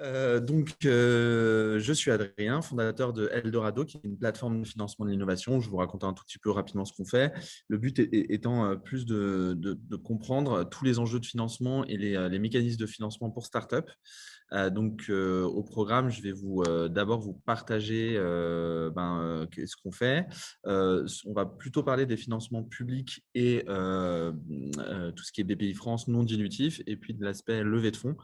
Je suis Adrien, fondateur de Eldorado, qui est une plateforme de financement de l'innovation. Je vous raconte un tout petit peu rapidement ce qu'on fait. Le but étant plus de comprendre tous les enjeux de financement et les mécanismes de financement pour startups. Au programme, je vais d'abord vous partager ce qu'on fait. On va plutôt parler des financements publics et tout ce qui est BPI France non dilutif, et puis de l'aspect levée de fonds.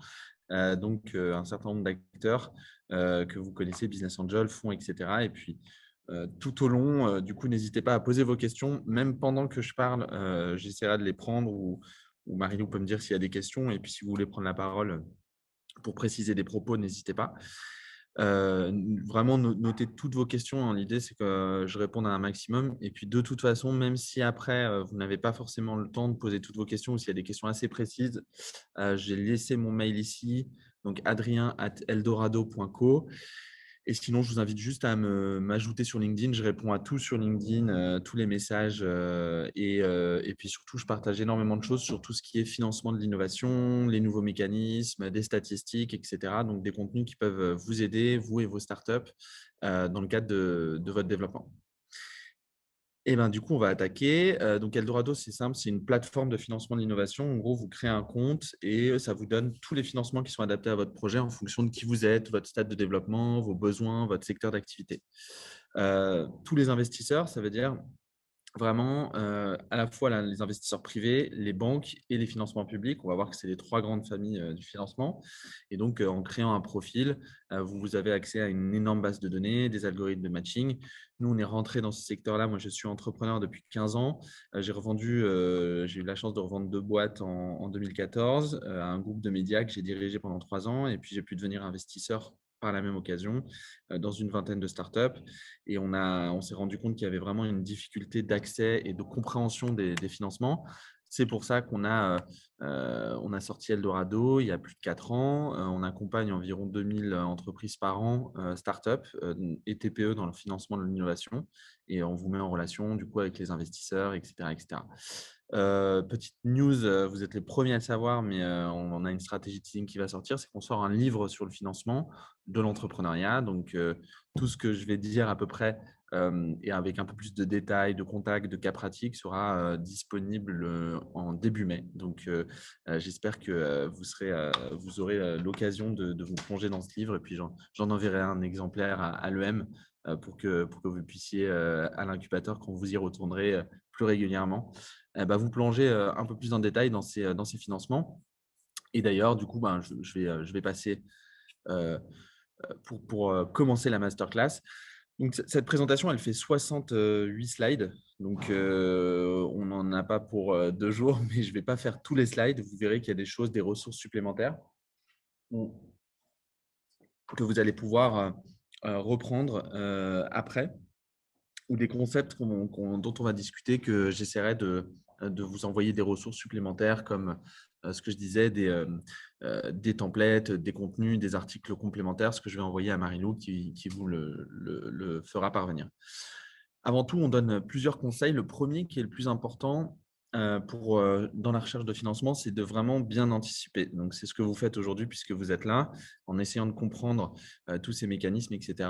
Un certain nombre d'acteurs que vous connaissez, Business Angel, fonds, etc. Et puis, tout au long, du coup, n'hésitez pas à poser vos questions, même pendant que je parle, j'essaierai de les prendre ou Marilou peut me dire s'il y a des questions. Et puis, si vous voulez prendre la parole pour préciser des propos, n'hésitez pas. Vraiment, notez toutes vos questions, hein. L'idée, c'est que je réponde à un maximum. Et puis, de toute façon, même si après, vous n'avez pas forcément le temps de poser toutes vos questions ou s'il y a des questions assez précises, j'ai laissé mon mail ici, donc adrien@eldorado.co. Et sinon, je vous invite juste à m'ajouter sur LinkedIn. Je réponds à tout sur LinkedIn, tous les messages. Et puis surtout, je partage énormément de choses sur tout ce qui est financement de l'innovation, les nouveaux mécanismes, des statistiques, etc. Donc, des contenus qui peuvent vous aider, vous et vos startups, dans le cadre de votre développement. Et ben, du coup, on va attaquer. Eldorado, c'est simple, c'est une plateforme de financement de l'innovation. En gros, vous créez un compte et ça vous donne tous les financements qui sont adaptés à votre projet en fonction de qui vous êtes, votre stade de développement, vos besoins, votre secteur d'activité. Tous les investisseurs, ça veut dire vraiment à la fois les investisseurs privés, les banques et les financements publics. On va voir que c'est les trois grandes familles du financement. Et donc, en créant un profil, vous avez accès à une énorme base de données, des algorithmes de matching. Nous, on est rentré dans ce secteur-là. Moi, je suis entrepreneur depuis 15 ans. J'ai eu la chance de revendre 2 boîtes en 2014 à un groupe de médias que j'ai dirigé pendant 3 ans. Et puis, j'ai pu devenir investisseur par la même occasion dans une vingtaine de startups. Et on s'est rendu compte qu'il y avait vraiment une difficulté d'accès et de compréhension des financements. C'est pour ça qu'on a sorti Eldorado il y a plus de 4 ans. On accompagne environ 2000 entreprises par an, startups et TPE dans le financement de l'innovation. Et on vous met en relation du coup avec les investisseurs, etc. etc. Petite news, vous êtes les premiers à le savoir, mais on a une stratégie de teasing qui va sortir, c'est qu'on sort un livre sur le financement de l'entrepreneuriat. Donc, tout ce que je vais dire à peu près et avec un peu plus de détails, de contacts, de cas pratiques sera disponible en début mai. Donc, j'espère que vous aurez l'occasion de vous plonger dans ce livre. Et puis, j'en enverrai un exemplaire à l'EM pour que vous puissiez, à l'incubateur, quand vous y retournerez plus régulièrement, vous plonger un peu plus en détail dans ces financements. Et d'ailleurs, du coup, je vais passer pour commencer la masterclass. Donc, cette présentation, elle fait 68 slides. Donc, on n'en a pas pour 2 jours, mais je ne vais pas faire tous les slides. Vous verrez qu'il y a des choses, des ressources supplémentaires que vous allez pouvoir reprendre après, ou des concepts dont on va discuter, que j'essaierai de vous envoyer des ressources supplémentaires comme ce que je disais, des templates, des contenus, des articles complémentaires, ce que je vais envoyer à Marilou qui vous le fera parvenir. Avant tout, on donne plusieurs conseils. Le premier, qui est le plus important dans la recherche de financement, c'est de vraiment bien anticiper. Donc, c'est ce que vous faites aujourd'hui puisque vous êtes là, en essayant de comprendre tous ces mécanismes, etc.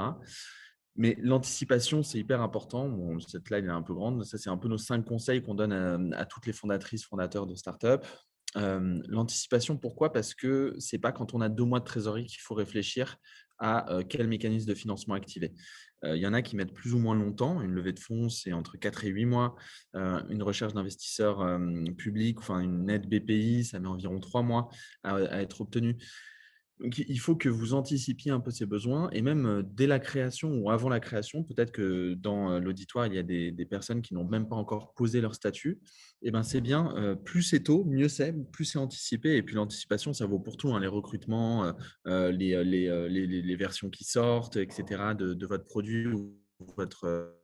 Mais l'anticipation, c'est hyper important. Bon, cette slide est un peu grande. Ça, c'est un peu nos 5 conseils qu'on donne à toutes les fondatrices, fondateurs de startups. L'anticipation, pourquoi? Parce que ce n'est pas quand on a 2 mois de trésorerie qu'il faut réfléchir à quel mécanisme de financement activer. Il y en a qui mettent plus ou moins longtemps. Une levée de fonds, c'est entre 4 et 8 mois. Une recherche d'investisseurs publics, enfin une aide BPI, ça met environ 3 mois à être obtenue. Donc, il faut que vous anticipiez un peu ces besoins et même dès la création ou avant la création, peut-être que dans l'auditoire, il y a des personnes qui n'ont même pas encore posé leur statut. Eh ben, c'est bien, plus c'est tôt, mieux c'est, plus c'est anticipé. Et puis l'anticipation, ça vaut pour tout, hein, les recrutements, les versions qui sortent, etc., de votre produit ou votre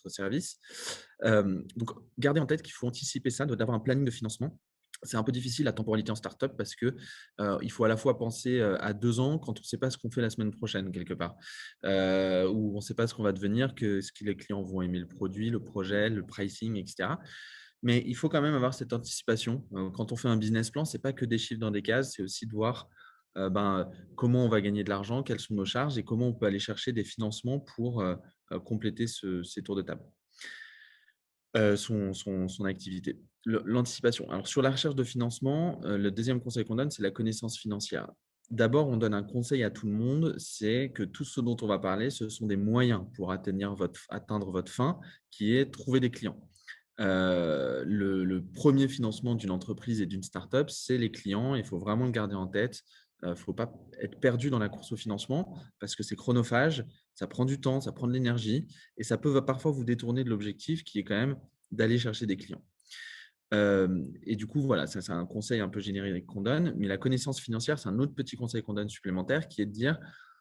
service. Donc, gardez en tête qu'il faut anticiper ça, d'avoir un planning de financement. C'est un peu difficile la temporalité en startup parce que il faut à la fois penser à 2 ans quand on ne sait pas ce qu'on fait la semaine prochaine quelque part, ou on ne sait pas ce qu'on va devenir, ce que les clients vont aimer le produit, le projet, le pricing, etc. Mais il faut quand même avoir cette anticipation. Quand on fait un business plan, ce n'est pas que des chiffres dans des cases, c'est aussi de voir comment on va gagner de l'argent, quelles sont nos charges et comment on peut aller chercher des financements pour compléter ces tours de table. Son activité. L'anticipation. Alors sur la recherche de financement, le deuxième conseil qu'on donne, c'est la connaissance financière. D'abord, on donne un conseil à tout le monde, c'est que tout ce dont on va parler, ce sont des moyens pour atteindre votre fin, qui est trouver des clients. Le 1er financement d'une entreprise et d'une start-up, c'est les clients. Il faut vraiment le garder en tête. Il ne faut pas être perdu dans la course au financement parce que c'est chronophage, ça prend du temps, ça prend de l'énergie et ça peut parfois vous détourner de l'objectif qui est quand même d'aller chercher des clients. Et du coup, voilà, ça, c'est un conseil un peu générique qu'on donne. Mais la connaissance financière, c'est un autre petit conseil qu'on donne supplémentaire qui est de dire,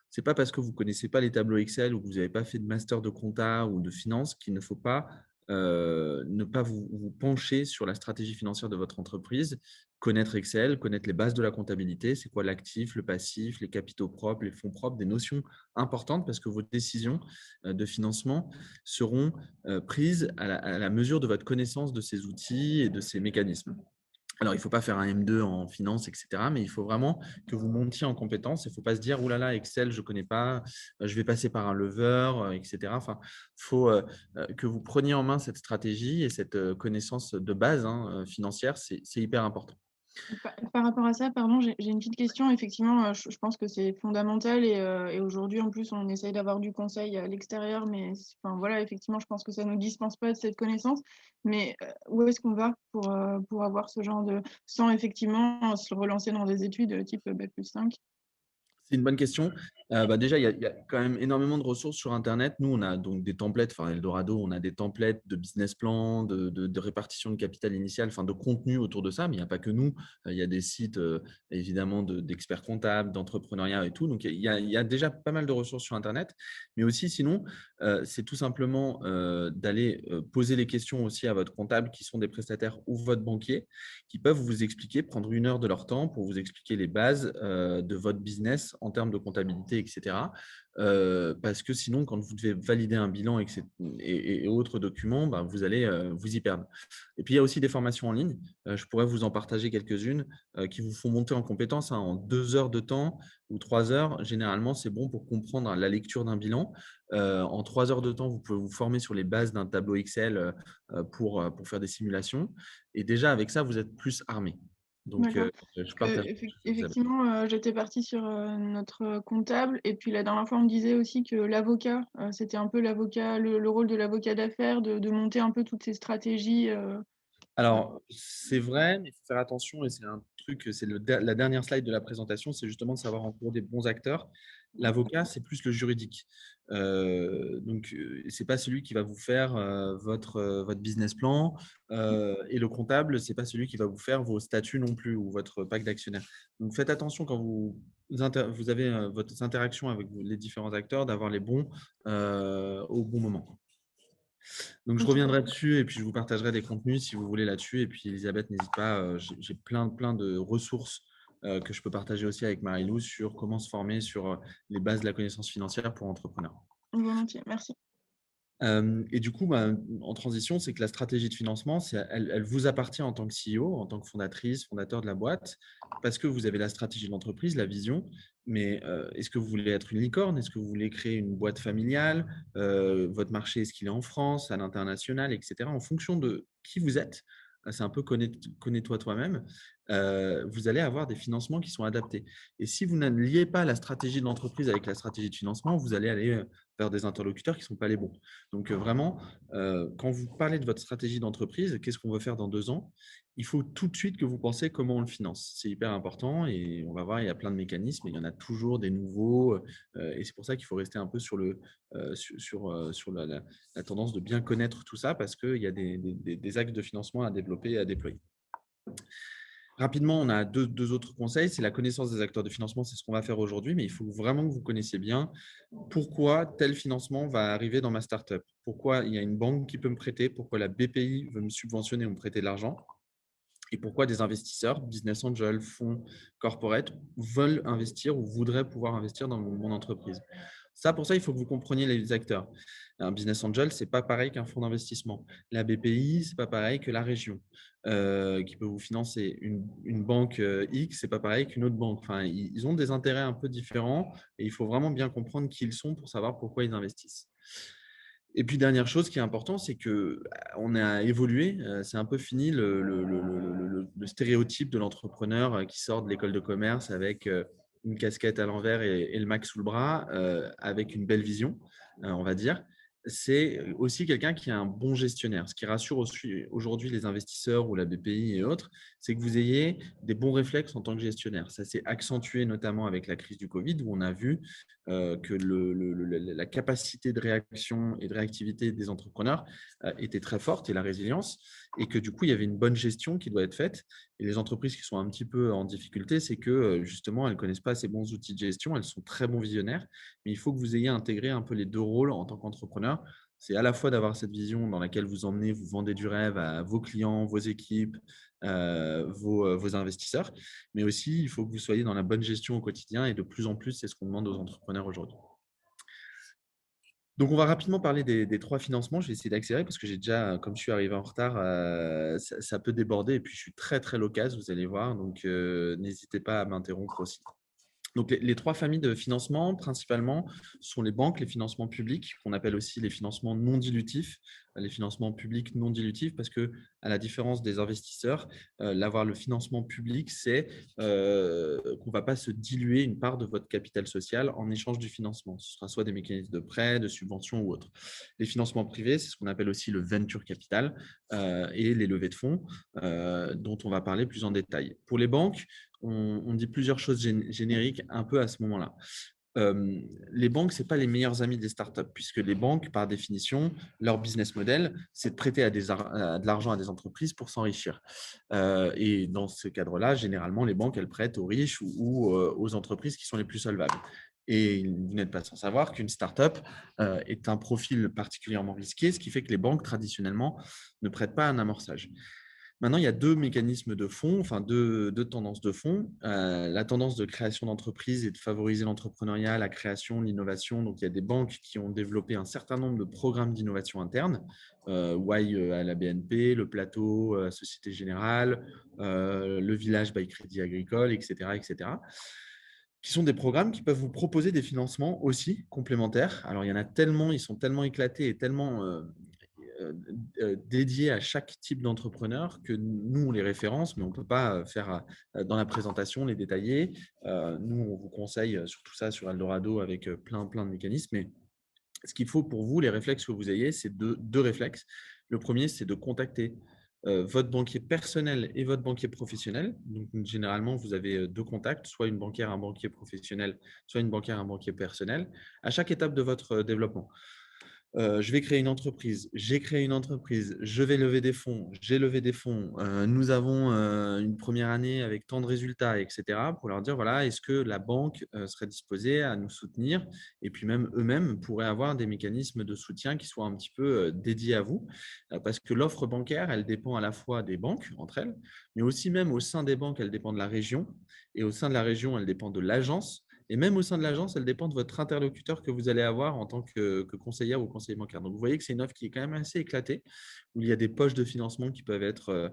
c'est pas parce que vous ne connaissez pas les tableaux Excel ou que vous n'avez pas fait de master de compta ou de finance qu'il ne faut pas ne pas vous pencher sur la stratégie financière de votre entreprise, connaître Excel, connaître les bases de la comptabilité, c'est quoi l'actif, le passif, les capitaux propres, les fonds propres, des notions importantes parce que vos décisions de financement seront prises à la mesure de votre connaissance de ces outils et de ces mécanismes. Alors, il ne faut pas faire un M2 en finance, etc. Mais il faut vraiment que vous montiez en compétences. Il ne faut pas se dire, « Ouh là là, Excel, je ne connais pas, je vais passer par un lever, etc. » Enfin, il faut que vous preniez en main cette stratégie et cette connaissance de base financière. C'est hyper important. Par rapport à ça, pardon, j'ai une petite question. Effectivement, je pense que c'est fondamental et aujourd'hui, en plus, on essaye d'avoir du conseil à l'extérieur, mais enfin, voilà, effectivement, je pense que ça ne nous dispense pas de cette connaissance. Mais où est-ce qu'on va pour avoir ce genre de... sans effectivement se relancer dans des études type Bac+5? C'est une bonne question. Déjà, il y a quand même énormément de ressources sur internet. Nous, on a donc des templates, enfin Eldorado, on a des templates de business plan, de répartition de capital initial, enfin de contenu autour de ça, mais il n'y a pas que nous. Il y a des sites évidemment d'experts comptables, d'entrepreneuriat et tout. Donc il y a déjà pas mal de ressources sur internet. Mais aussi sinon, c'est tout simplement d'aller poser les questions aussi à votre comptable qui sont des prestataires ou votre banquier qui peuvent vous expliquer, prendre 1 heure de leur temps pour vous expliquer les bases de votre business en termes de comptabilité, etc. Parce que sinon, quand vous devez valider un bilan et autres documents, vous allez vous y perdre. Et puis, il y a aussi des formations en ligne. Je pourrais vous en partager quelques-unes qui vous font monter en compétences en 2 heures de temps ou 3 heures. Généralement, c'est bon pour comprendre la lecture d'un bilan. En 3 heures de temps, vous pouvez vous former sur les bases d'un tableau Excel pour faire des simulations. Et déjà, avec ça, vous êtes plus armé. Donc, D'accord. je Que partage. effectivement, j'étais partie sur notre comptable et puis la dernière fois, on me disait aussi que l'avocat, c'était un peu l'avocat, le rôle de l'avocat d'affaires, de monter un peu toutes ces stratégies. Alors, c'est vrai, mais il faut faire attention et c'est un truc, c'est la dernière slide de la présentation, c'est justement de savoir entourer des bons acteurs. L'avocat, c'est plus le juridique. Donc, c'est pas celui qui va vous faire votre business plan et le comptable, c'est pas celui qui va vous faire vos statuts non plus ou votre pacte d'actionnaires. Donc, faites attention quand vous avez votre interaction avec les différents acteurs d'avoir les bons au bon moment. Donc, je Ok. reviendrai dessus et puis je vous partagerai des contenus si vous voulez là-dessus. Et puis, Elisabeth, n'hésite pas, j'ai plein de ressources que je peux partager aussi avec Marie-Lou sur comment se former sur les bases de la connaissance financière pour entrepreneurs. Volontiers, merci. Et du coup, en transition, c'est que la stratégie de financement, elle vous appartient en tant que CEO, en tant que fondatrice, fondateur de la boîte, parce que vous avez la stratégie de l'entreprise, la vision. Mais est-ce que vous voulez être une licorne? Est-ce que vous voulez créer une boîte familiale? Votre marché, est-ce qu'il est en France, à l'international, etc. En fonction de qui vous êtes, c'est un peu connais-toi toi-même, vous allez avoir des financements qui sont adaptés. Et si vous ne liez pas la stratégie de l'entreprise avec la stratégie de financement, vous allez aller vers des interlocuteurs qui ne sont pas les bons. Donc, vraiment, quand vous parlez de votre stratégie d'entreprise, qu'est-ce qu'on veut faire dans 2 ans? Il faut tout de suite que vous pensiez comment on le finance. C'est hyper important et on va voir, il y a plein de mécanismes, il y en a toujours des nouveaux. Et c'est pour ça qu'il faut rester un peu sur la tendance de bien connaître tout ça parce qu'il y a des axes de financement à développer et à déployer. Rapidement, on a deux autres conseils. C'est la connaissance des acteurs de financement, c'est ce qu'on va faire aujourd'hui, mais il faut vraiment que vous connaissiez bien pourquoi tel financement va arriver dans ma startup. Pourquoi il y a une banque qui peut me prêter, pourquoi la BPI veut me subventionner ou me prêter de l'argent et pourquoi des investisseurs, business angels, fonds, corporate, veulent investir ou voudraient pouvoir investir dans mon entreprise. Ça, pour ça, il faut que vous compreniez les acteurs. Un business angel, ce n'est pas pareil qu'un fonds d'investissement. La BPI, ce n'est pas pareil que la région qui peut vous financer. Une banque X, ce n'est pas pareil qu'une autre banque. Enfin, ils ont des intérêts un peu différents et il faut vraiment bien comprendre qui ils sont pour savoir pourquoi ils investissent. Et puis, dernière chose qui est importante, c'est qu'on a évolué. C'est un peu fini le stéréotype de l'entrepreneur qui sort de l'école de commerce avec une casquette à l'envers et le Mac sous le bras, avec une belle vision, on va dire. C'est aussi quelqu'un qui est un bon gestionnaire. Ce qui rassure aussi aujourd'hui les investisseurs ou la BPI et autres, c'est que vous ayez des bons réflexes en tant que gestionnaire. Ça s'est accentué notamment avec la crise du Covid, où on a vu que la capacité de réaction et de réactivité des entrepreneurs était très forte et la résilience, et que du coup, il y avait une bonne gestion qui doit être faite. Et les entreprises qui sont un petit peu en difficulté, c'est que justement, elles ne connaissent pas ces bons outils de gestion, elles sont très bons visionnaires, mais il faut que vous ayez intégré un peu les deux rôles en tant qu'entrepreneur. C'est à la fois d'avoir cette vision dans laquelle vous emmenez, vous vendez du rêve à vos clients, vos équipes, vos investisseurs, mais aussi il faut que vous soyez dans la bonne gestion au quotidien et de plus en plus, c'est ce qu'on demande aux entrepreneurs aujourd'hui. Donc, on va rapidement parler des trois financements. Je vais essayer d'accélérer parce que j'ai déjà, comme je suis arrivé en retard, ça peut déborder et puis je suis très, très loquace, vous allez voir. Donc, n'hésitez pas à m'interrompre aussi. Donc, les trois familles de financement, principalement, sont les banques, les financements publics, qu'on appelle aussi les financements non dilutifs, les financements publics non dilutifs, parce que, à la différence des investisseurs, l'avoir le financement public, c'est qu'on ne va pas se diluer une part de votre capital social en échange du financement. Ce sera soit des mécanismes de prêt, de subvention ou autre. Les financements privés, c'est ce qu'on appelle aussi le venture capital et les levées de fonds, dont on va parler plus en détail. Pour les banques, on dit plusieurs choses génériques un peu à ce moment-là. Les banques, ce n'est pas les meilleurs amis des startups, puisque les banques, par définition, leur business model, c'est de prêter à de l'argent à des entreprises pour s'enrichir. Et dans ce cadre-là, généralement, les banques, elles prêtent aux riches ou aux entreprises qui sont les plus solvables. Et vous n'êtes pas sans savoir qu'une startup est un profil particulièrement risqué, ce qui fait que les banques, traditionnellement, ne prêtent pas un amorçage. Maintenant, il y a deux mécanismes de fonds, enfin deux tendances de fonds. La tendance de création d'entreprises et de favoriser l'entrepreneuriat, la création, l'innovation. Donc, il y a des banques qui ont développé un certain nombre de programmes d'innovation interne, Y à la BNP, le Plateau à Société Générale, le Village by Crédit Agricole, etc., etc., qui sont des programmes qui peuvent vous proposer des financements aussi complémentaires. Alors, il y en a tellement, ils sont tellement éclatés et tellement dédiés à chaque type d'entrepreneur que nous, on les référence, mais on ne peut pas faire dans la présentation les détailler. Nous, on vous conseille sur tout ça sur Eldorado avec plein de mécanismes. Mais ce qu'il faut pour vous, les réflexes que vous ayez, c'est deux réflexes. Le premier, c'est de contacter votre banquier personnel et votre banquier professionnel. Donc, généralement, vous avez deux contacts, soit une banquière, un banquier professionnel, soit une banquière, un banquier personnel, à chaque étape de votre développement. Je vais créer une entreprise, j'ai créé une entreprise, je vais lever des fonds, j'ai levé des fonds, nous avons une première année avec tant de résultats, etc. Pour leur dire, voilà, est-ce que la banque serait disposée à nous soutenir et puis même eux-mêmes pourraient avoir des mécanismes de soutien qui soient un petit peu dédiés à vous parce que l'offre bancaire, elle dépend à la fois des banques entre elles, mais aussi même au sein des banques, elle dépend de la région et au sein de la région, elle dépend de l'agence. Et même au sein de l'agence, elle dépend de votre interlocuteur que vous allez avoir en tant que conseillère ou conseiller bancaire. Donc, vous voyez que c'est une offre qui est quand même assez éclatée, où il y a des poches de financement qui peuvent être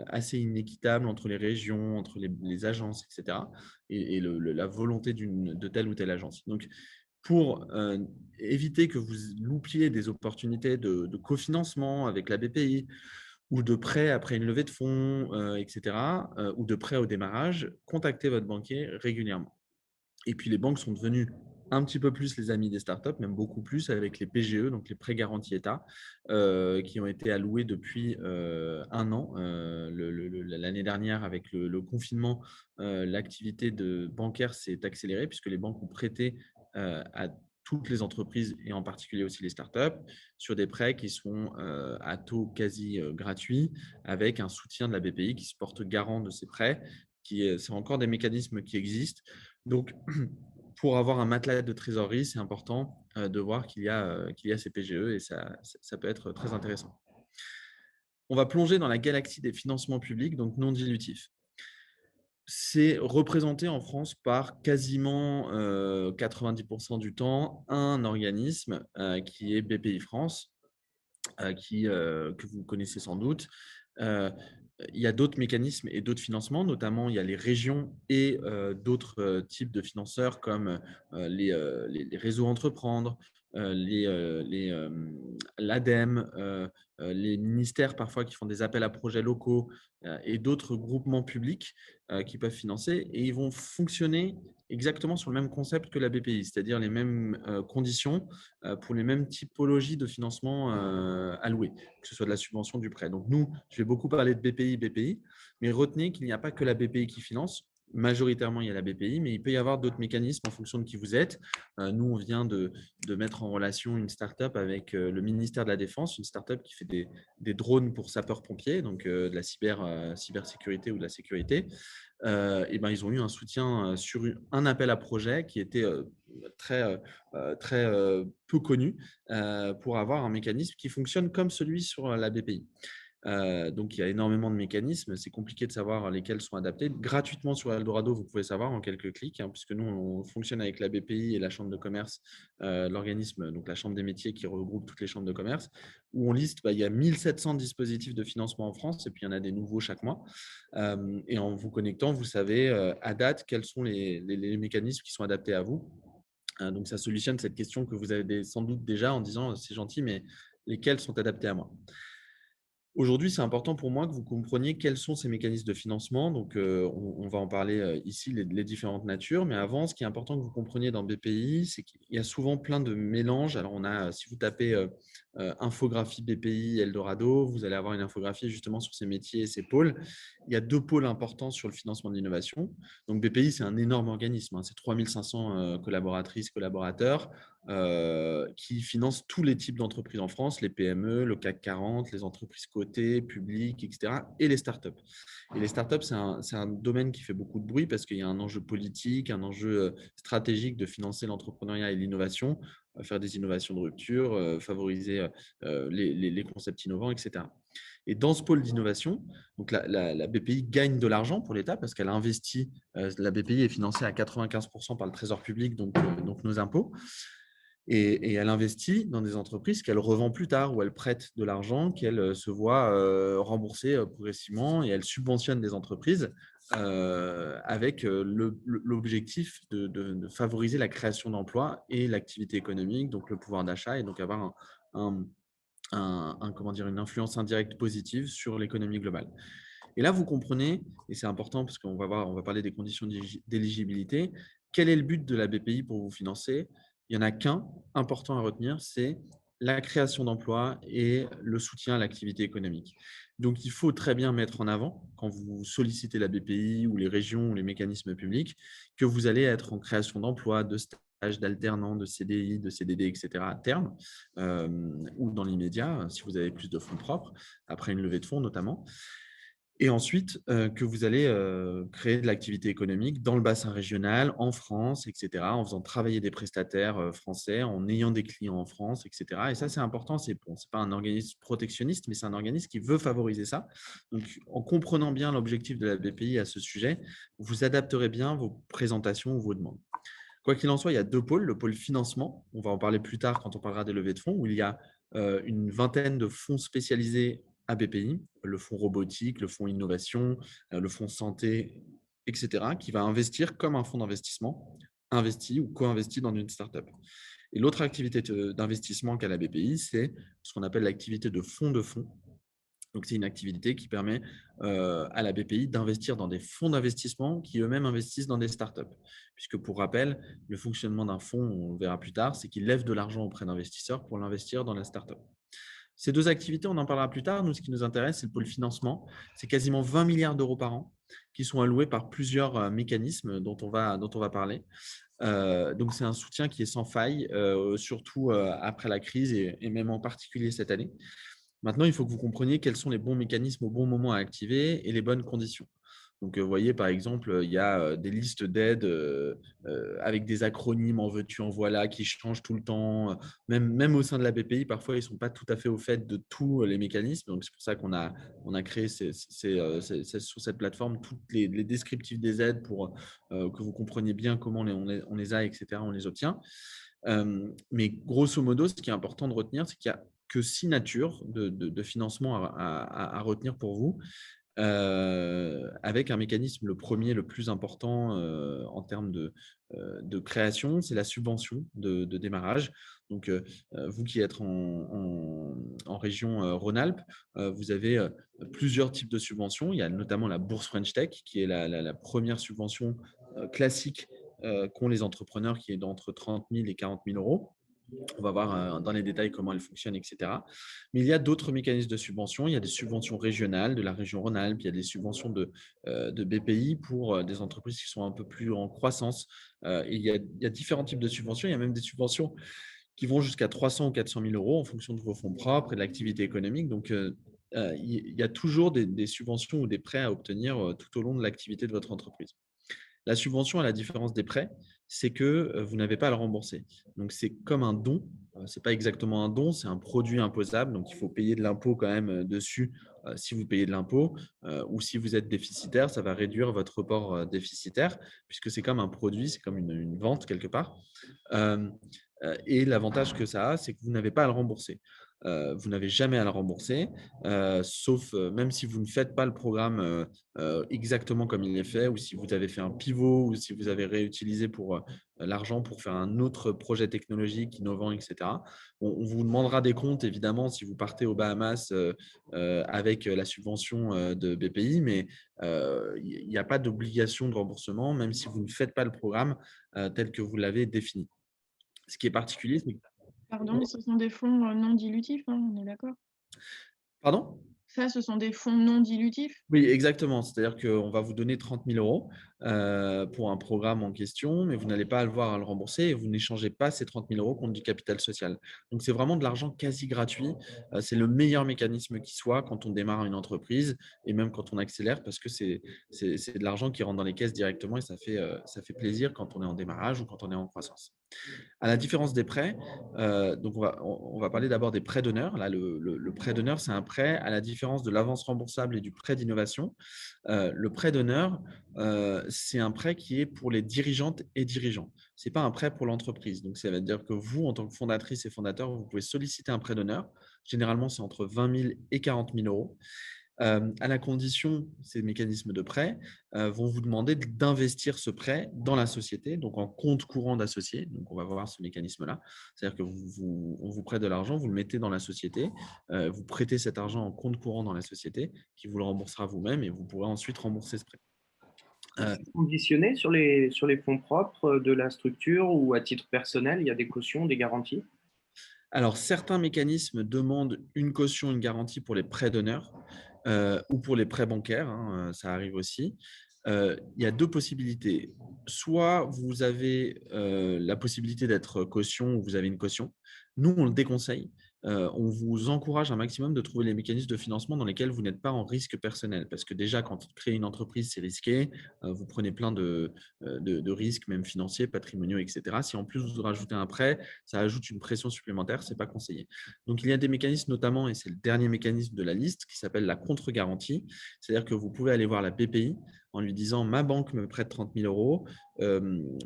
assez inéquitables entre les régions, entre les agences, etc. Et la volonté de telle ou telle agence. Donc, pour éviter que vous loupiez des opportunités de cofinancement avec la BPI, ou de prêt après une levée de fonds, etc., ou de prêt au démarrage, contactez votre banquier régulièrement. Et puis, les banques sont devenues un petit peu plus les amis des startups, même beaucoup plus avec les PGE, donc les prêts garantis État, qui ont été alloués depuis un an. L'année dernière, avec le confinement, l'activité bancaire s'est accélérée puisque les banques ont prêté à toutes les entreprises et en particulier aussi les startups sur des prêts qui sont à taux quasi gratuit avec un soutien de la BPI qui se porte garant de ces prêts. C'est encore des mécanismes qui existent. Donc, pour avoir un matelas de trésorerie, c'est important de voir qu'il y a ces PGE et ça peut être très intéressant. On va plonger dans la galaxie des financements publics, donc non dilutifs. C'est représenté en France par quasiment 90 du temps un organisme qui est BPI France, que vous connaissez sans doute. Heu, il y a d'autres mécanismes et d'autres financements, notamment il y a les régions et d'autres types de financeurs comme les réseaux Entreprendre, l'ADEME, les ministères parfois qui font des appels à projets locaux et d'autres groupements publics qui peuvent financer et ils vont fonctionner exactement sur le même concept que la BPI, c'est-à-dire les mêmes conditions pour les mêmes typologies de financement alloués, que ce soit de la subvention, du prêt. Donc nous, je vais beaucoup parler de BPI, mais retenez qu'il n'y a pas que la BPI qui finance. Majoritairement, il y a la BPI, mais il peut y avoir d'autres mécanismes en fonction de qui vous êtes. Nous, on vient de mettre en relation une start-up avec le ministère de la Défense, une start-up qui fait des drones pour sapeurs-pompiers, donc de la cybersécurité ou de la sécurité. Et ben, ils ont eu un soutien sur un appel à projet qui était très peu connu pour avoir un mécanisme qui fonctionne comme celui sur la BPI. Donc, il y a énormément de mécanismes. C'est compliqué de savoir lesquels sont adaptés. Gratuitement sur Eldorado, vous pouvez savoir en quelques clics, hein, puisque nous, on fonctionne avec la BPI et la Chambre de commerce, l'organisme, donc la Chambre des métiers qui regroupe toutes les chambres de commerce, où on liste, il y a 1700 dispositifs de financement en France, et puis il y en a des nouveaux chaque mois. Et en vous connectant, vous savez à date quels sont les mécanismes qui sont adaptés à vous. Donc, ça solutionne cette question que vous avez sans doute déjà en disant c'est gentil, mais lesquels sont adaptés à moi. Aujourd'hui, c'est important pour moi que vous compreniez quels sont ces mécanismes de financement. Donc, on va en parler ici, les différentes natures. Mais avant, ce qui est important que vous compreniez dans BPI, c'est qu'il y a souvent plein de mélanges. Alors, si vous tapez infographie BPI Eldorado, vous allez avoir une infographie justement sur ces métiers et ces pôles. Il y a deux pôles importants sur le financement de l'innovation. Donc, BPI, c'est un énorme organisme, hein. C'est 3500 collaboratrices, collaborateurs qui finance tous les types d'entreprises en France, les PME, le CAC 40, les entreprises cotées, publiques, etc. et les startups. Et les startups, c'est un domaine qui fait beaucoup de bruit parce qu'il y a un enjeu politique, un enjeu stratégique de financer l'entrepreneuriat et l'innovation, faire des innovations de rupture, favoriser les concepts innovants, etc. Et dans ce pôle d'innovation, donc la BPI gagne de l'argent pour l'État parce qu'elle investit. La BPI est financée à 95% par le Trésor public, donc nos impôts. Et elle investit dans des entreprises qu'elle revend plus tard ou elle prête de l'argent qu'elle se voit rembourser progressivement et elle subventionne des entreprises avec l'objectif de favoriser la création d'emplois et l'activité économique, donc le pouvoir d'achat et donc avoir un, comment dire, une influence indirecte positive sur l'économie globale. Et là, vous comprenez, et c'est important parce on va parler des conditions d'éligibilité, quel est le but de la BPI pour vous financer? Il n'y en a qu'un important à retenir, c'est la création d'emplois et le soutien à l'activité économique. Donc, il faut très bien mettre en avant, quand vous sollicitez la BPI ou les régions ou les mécanismes publics, que vous allez être en création d'emplois, de stages, d'alternants, de CDI, de CDD, etc. à terme, ou dans l'immédiat, si vous avez plus de fonds propres, après une levée de fonds notamment. Et ensuite, que vous allez créer de l'activité économique dans le bassin régional, en France, et cetera, en faisant travailler des prestataires français, en ayant des clients en France, et cetera. Et ça, c'est important. C'est pas un organisme protectionniste, mais c'est un organisme qui veut favoriser ça. Donc, en comprenant bien l'objectif de la BPI à ce sujet, vous adapterez bien vos présentations ou vos demandes. Quoi qu'il en soit, il y a deux pôles. Le pôle financement, on va en parler plus tard quand on parlera des levées de fonds, où il y a une vingtaine de fonds spécialisés à BPI, le fonds robotique, le fonds innovation, le fonds santé, etc., qui va investir comme un fonds d'investissement, investi ou co-investi dans une startup. Et l'autre activité d'investissement qu'a la BPI, c'est ce qu'on appelle l'activité de fonds de fonds. Donc, c'est une activité qui permet à la BPI d'investir dans des fonds d'investissement qui eux-mêmes investissent dans des startups. Puisque, pour rappel, le fonctionnement d'un fonds, on le verra plus tard, c'est qu'il lève de l'argent auprès d'investisseurs pour l'investir dans la startup. Ces deux activités, on en parlera plus tard. Nous, ce qui nous intéresse, c'est le pôle financement. C'est quasiment 20 milliards d'euros par an qui sont alloués par plusieurs mécanismes dont on va parler. Donc, c'est un soutien qui est sans faille, surtout après la crise et même en particulier cette année. Maintenant, il faut que vous compreniez quels sont les bons mécanismes au bon moment à activer et les bonnes conditions. Donc, vous voyez, par exemple, il y a des listes d'aides avec des acronymes en veux-tu, en voilà, qui changent tout le temps. Même au sein de la BPI, parfois, ils ne sont pas tout à fait au fait de tous les mécanismes. Donc, c'est pour ça qu'on a créé sur cette plateforme tous les descriptifs des aides pour que vous compreniez bien comment on les a, etc., on les obtient. Mais grosso modo, ce qui est important de retenir, c'est qu'il n'y a que 6 natures de financement à retenir pour vous, avec un mécanisme, le premier, le plus important en termes de création, c'est la subvention de démarrage. Donc, vous qui êtes en région Rhône-Alpes, vous avez plusieurs types de subventions. Il y a notamment la bourse French Tech, qui est la première subvention classique qu'ont les entrepreneurs, qui est d'entre 30 000 et 40 000 euros. On va voir dans les détails comment elle fonctionne, etc. Mais il y a d'autres mécanismes de subvention. Il y a des subventions régionales de la région Rhône-Alpes. Il y a des subventions de BPI pour des entreprises qui sont un peu plus en croissance. Il y a différents types de subventions. Il y a même des subventions qui vont jusqu'à 300 ou 400 000 euros en fonction de vos fonds propres et de l'activité économique. Donc, il y a toujours des subventions ou des prêts à obtenir tout au long de l'activité de votre entreprise. La subvention, à la différence des prêts, c'est que vous n'avez pas à le rembourser. Donc, c'est comme un don. Ce n'est pas exactement un don, c'est un produit imposable. Donc, il faut payer de l'impôt quand même dessus si vous payez de l'impôt. Ou si vous êtes déficitaire, ça va réduire votre report déficitaire puisque c'est comme un produit, c'est comme une vente quelque part. Et l'avantage que ça a, c'est que vous n'avez pas à le rembourser. Vous n'avez jamais à le rembourser, sauf même si vous ne faites pas le programme exactement comme il est fait, ou si vous avez fait un pivot, ou si vous avez réutilisé pour l'argent pour faire un autre projet technologique innovant, etc. On vous demandera des comptes, évidemment, si vous partez aux Bahamas avec la subvention de BPI, mais il n'y a pas d'obligation de remboursement, même si vous ne faites pas le programme tel que vous l'avez défini. Ce qui est particulier, c'est que… Pardon, ce sont des fonds non dilutifs, hein, on est d'accord? Pardon? Ça, ce sont des fonds non dilutifs? Oui, exactement. C'est-à-dire qu'on va vous donner 30 000 euros pour un programme en question, mais vous n'allez pas avoir à le rembourser et vous n'échangez pas ces 30 000 euros contre du capital social. Donc, c'est vraiment de l'argent quasi gratuit. C'est le meilleur mécanisme qui soit quand on démarre une entreprise et même quand on accélère parce que c'est de l'argent qui rentre dans les caisses directement et ça fait plaisir quand on est en démarrage ou quand on est en croissance. À la différence des prêts, donc on va parler d'abord des prêts d'honneur. Là, le prêt d'honneur, c'est un prêt à la différence de l'avance remboursable et du prêt d'innovation. Le prêt d'honneur, c'est un prêt qui est pour les dirigeantes et dirigeants. Ce n'est pas un prêt pour l'entreprise. Donc, ça veut dire que vous, en tant que fondatrice et fondateur, vous pouvez solliciter un prêt d'honneur. Généralement, c'est entre 20 000 et 40 000 euros. À la condition, ces mécanismes de prêt vont vous demander d'investir ce prêt dans la société, donc en compte courant d'associé. Donc, on va voir ce mécanisme-là. C'est-à-dire que on vous prête de l'argent, vous le mettez dans la société, vous prêtez cet argent en compte courant dans la société qui vous le remboursera vous-même et vous pourrez ensuite rembourser ce prêt. C'est conditionné sur les fonds propres de la structure ou à titre personnel, il y a des cautions, des garanties? Alors, certains mécanismes demandent une caution, une garantie pour les prêts d'honneur ou pour les prêts bancaires, hein, ça arrive aussi. Il y a deux possibilités. Soit vous avez la possibilité d'être caution ou vous avez une caution. Nous, on le déconseille. On vous encourage un maximum de trouver les mécanismes de financement dans lesquels vous n'êtes pas en risque personnel. Parce que déjà, quand on crée une entreprise, c'est risqué. Vous prenez plein de risques, même financiers, patrimoniaux, etc. Si en plus vous rajoutez un prêt, ça ajoute une pression supplémentaire, ce n'est pas conseillé. Donc, il y a des mécanismes notamment, et c'est le dernier mécanisme de la liste, qui s'appelle la contre-garantie. C'est-à-dire que vous pouvez aller voir la BPI en lui disant « ma banque me prête 30 000 euros,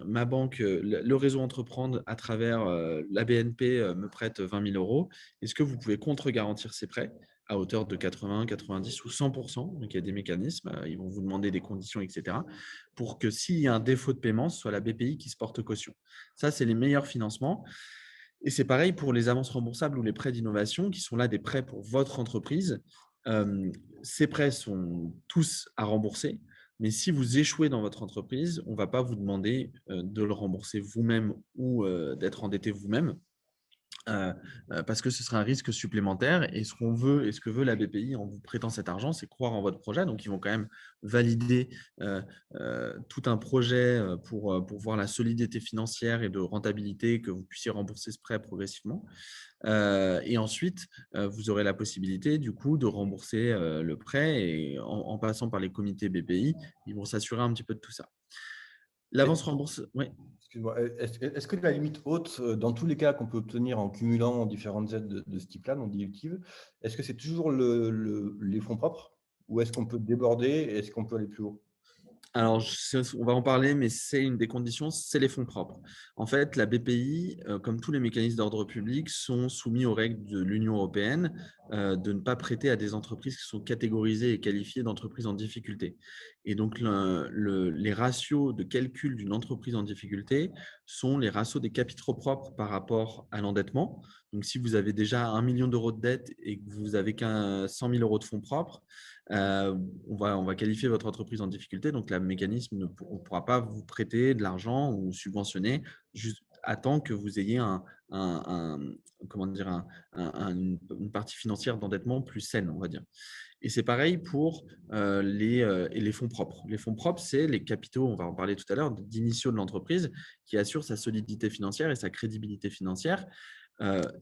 ma banque, le réseau Entreprendre à travers la BNP me prête 20 000 euros. Est-ce que vous pouvez contre-garantir ces prêts à hauteur de 80, 90 ou 100%? Donc, il y a des mécanismes, ils vont vous demander des conditions, etc. pour que s'il y a un défaut de paiement, ce soit la BPI qui se porte caution. Ça, c'est les meilleurs financements. Et c'est pareil pour les avances remboursables ou les prêts d'innovation qui sont là des prêts pour votre entreprise. Ces prêts sont tous à rembourser. Mais si vous échouez dans votre entreprise, on ne va pas vous demander de le rembourser vous-même ou d'être endetté vous-même. parce que ce sera un risque supplémentaire. Et ce qu'on veut et ce que veut la BPI en vous prêtant cet argent, c'est croire en votre projet. Donc, ils vont quand même valider tout un projet pour voir la solidité financière et de rentabilité, que vous puissiez rembourser ce prêt progressivement. Et ensuite, vous aurez la possibilité du coup de rembourser le prêt et en passant par les comités BPI, ils vont s'assurer un petit peu de tout ça. L'avance rembourse, oui. Excuse-moi, est-ce que la limite haute, dans tous les cas qu'on peut obtenir en cumulant différentes aides de ce type-là, non dilutives, est-ce que c'est toujours les fonds propres ou est-ce qu'on peut déborder et est-ce qu'on peut aller plus haut? Alors, on va en parler, mais c'est une des conditions, c'est les fonds propres. En fait, la BPI, comme tous les mécanismes d'ordre public, sont soumis aux règles de l'Union européenne de ne pas prêter à des entreprises qui sont catégorisées et qualifiées d'entreprises en difficulté. Et donc, les ratios de calcul d'une entreprise en difficulté sont les ratios des capitaux propres par rapport à l'endettement. Donc, si vous avez déjà 1 million d'euros de dette et que vous n'avez qu'un 100 000 euros de fonds propres, on va qualifier votre entreprise en difficulté. Donc, le mécanisme ne pourra pas vous prêter de l'argent ou subventionner juste à temps que vous ayez comment dire, une partie financière d'endettement plus saine, on va dire. Et c'est pareil pour les fonds propres. Les fonds propres, c'est les capitaux, on va en parler tout à l'heure, d'initiaux de l'entreprise qui assurent sa solidité financière et sa crédibilité financière.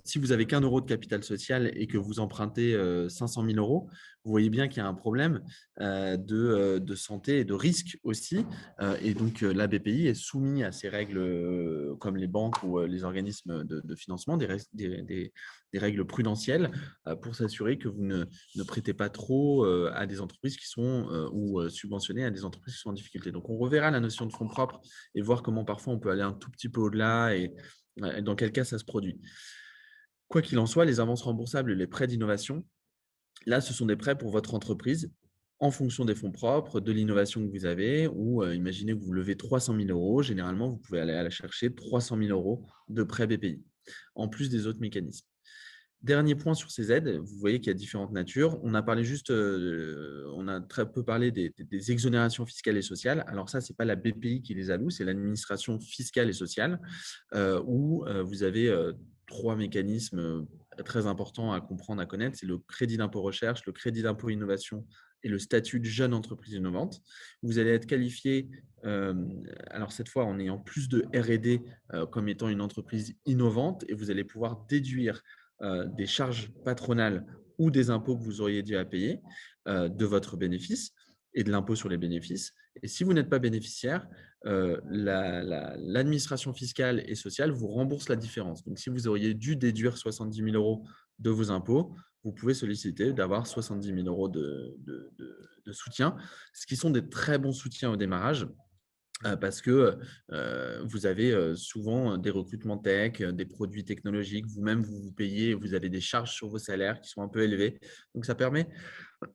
Si vous avez qu'1 euro de capital social et que vous empruntez 500 000 euros, vous voyez bien qu'il y a un problème de santé et de risque aussi. Et donc, la BPI est soumise à ces règles comme les banques ou les organismes de financement, des règles prudentielles pour s'assurer que vous ne prêtez pas trop à des entreprises qui sont ou subventionnez à des entreprises qui sont en difficulté. Donc, on reverra la notion de fonds propres et voir comment parfois on peut aller un tout petit peu au-delà et dans quel cas ça se produit. Quoi qu'il en soit, les avances remboursables et les prêts d'innovation, là, ce sont des prêts pour votre entreprise en fonction des fonds propres, de l'innovation que vous avez, ou imaginez que vous levez 300 000 euros. Généralement, vous pouvez aller chercher 300 000 euros de prêts BPI, en plus des autres mécanismes. Dernier point sur ces aides, vous voyez qu'il y a différentes natures. On a parlé on a très peu parlé des exonérations fiscales et sociales. Alors ça, ce n'est pas la BPI qui les alloue, c'est l'administration fiscale et sociale, où vous avez 3 mécanismes très importants à comprendre, à connaître. C'est le crédit d'impôt recherche, le crédit d'impôt innovation et le statut de jeune entreprise innovante. Vous allez être qualifié, alors cette fois en ayant plus de R&D comme étant une entreprise innovante, et vous allez pouvoir déduire des charges patronales ou des impôts que vous auriez dû à payer de votre bénéfice et de l'impôt sur les bénéfices. Et si vous n'êtes pas bénéficiaire, l'administration fiscale et sociale vous rembourse la différence. Donc, si vous auriez dû déduire 70 000 euros de vos impôts, vous pouvez solliciter d'avoir 70 000 euros de soutien, ce qui sont des très bons soutiens au démarrage. Parce que vous avez souvent des recrutements tech, des produits technologiques, vous-même vous payez, vous avez des charges sur vos salaires qui sont un peu élevées. Donc, ça permet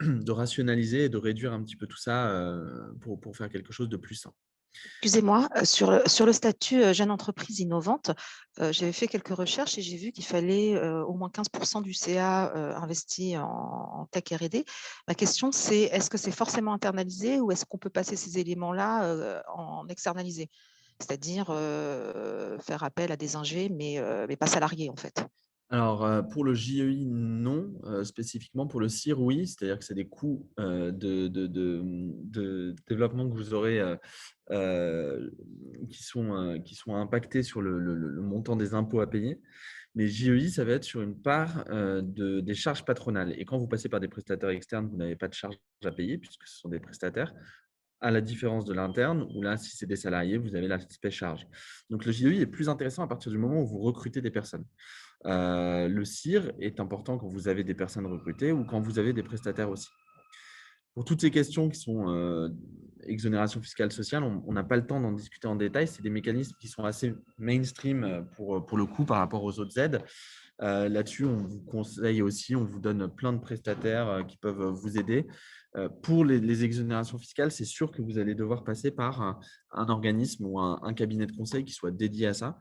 de rationaliser et de réduire un petit peu tout ça pour faire quelque chose de plus sain. Excusez-moi, sur le statut jeune entreprise innovante, j'avais fait quelques recherches et j'ai vu qu'il fallait au moins 15% du CA investi en tech R&D. Ma question, c'est est-ce que c'est forcément internalisé ou est-ce qu'on peut passer ces éléments-là en externalisé? C'est-à-dire faire appel à des ingés, mais pas salariés en fait. Alors, pour le JEI, non. Spécifiquement pour le CIR, oui. C'est-à-dire que c'est des coûts de développement que vous aurez qui sont impactés sur le montant des impôts à payer. Mais JEI, ça va être sur une part des charges patronales. Et quand vous passez par des prestataires externes, vous n'avez pas de charges à payer puisque ce sont des prestataires, à la différence de l'interne, où là, si c'est des salariés, vous avez l'aspect charge. Donc, le JEI est plus intéressant à partir du moment où vous recrutez des personnes. Le CIR est important quand vous avez des personnes recrutées ou quand vous avez des prestataires aussi. Pour toutes ces questions qui sont exonération fiscale sociale, on n'a pas le temps d'en discuter en détail. C'est des mécanismes qui sont assez mainstream pour le coup par rapport aux autres aides. Là-dessus, on vous conseille aussi, on vous donne plein de prestataires qui peuvent vous aider. Pour les exonérations fiscales, c'est sûr que vous allez devoir passer par un organisme ou un cabinet de conseil qui soit dédié à ça,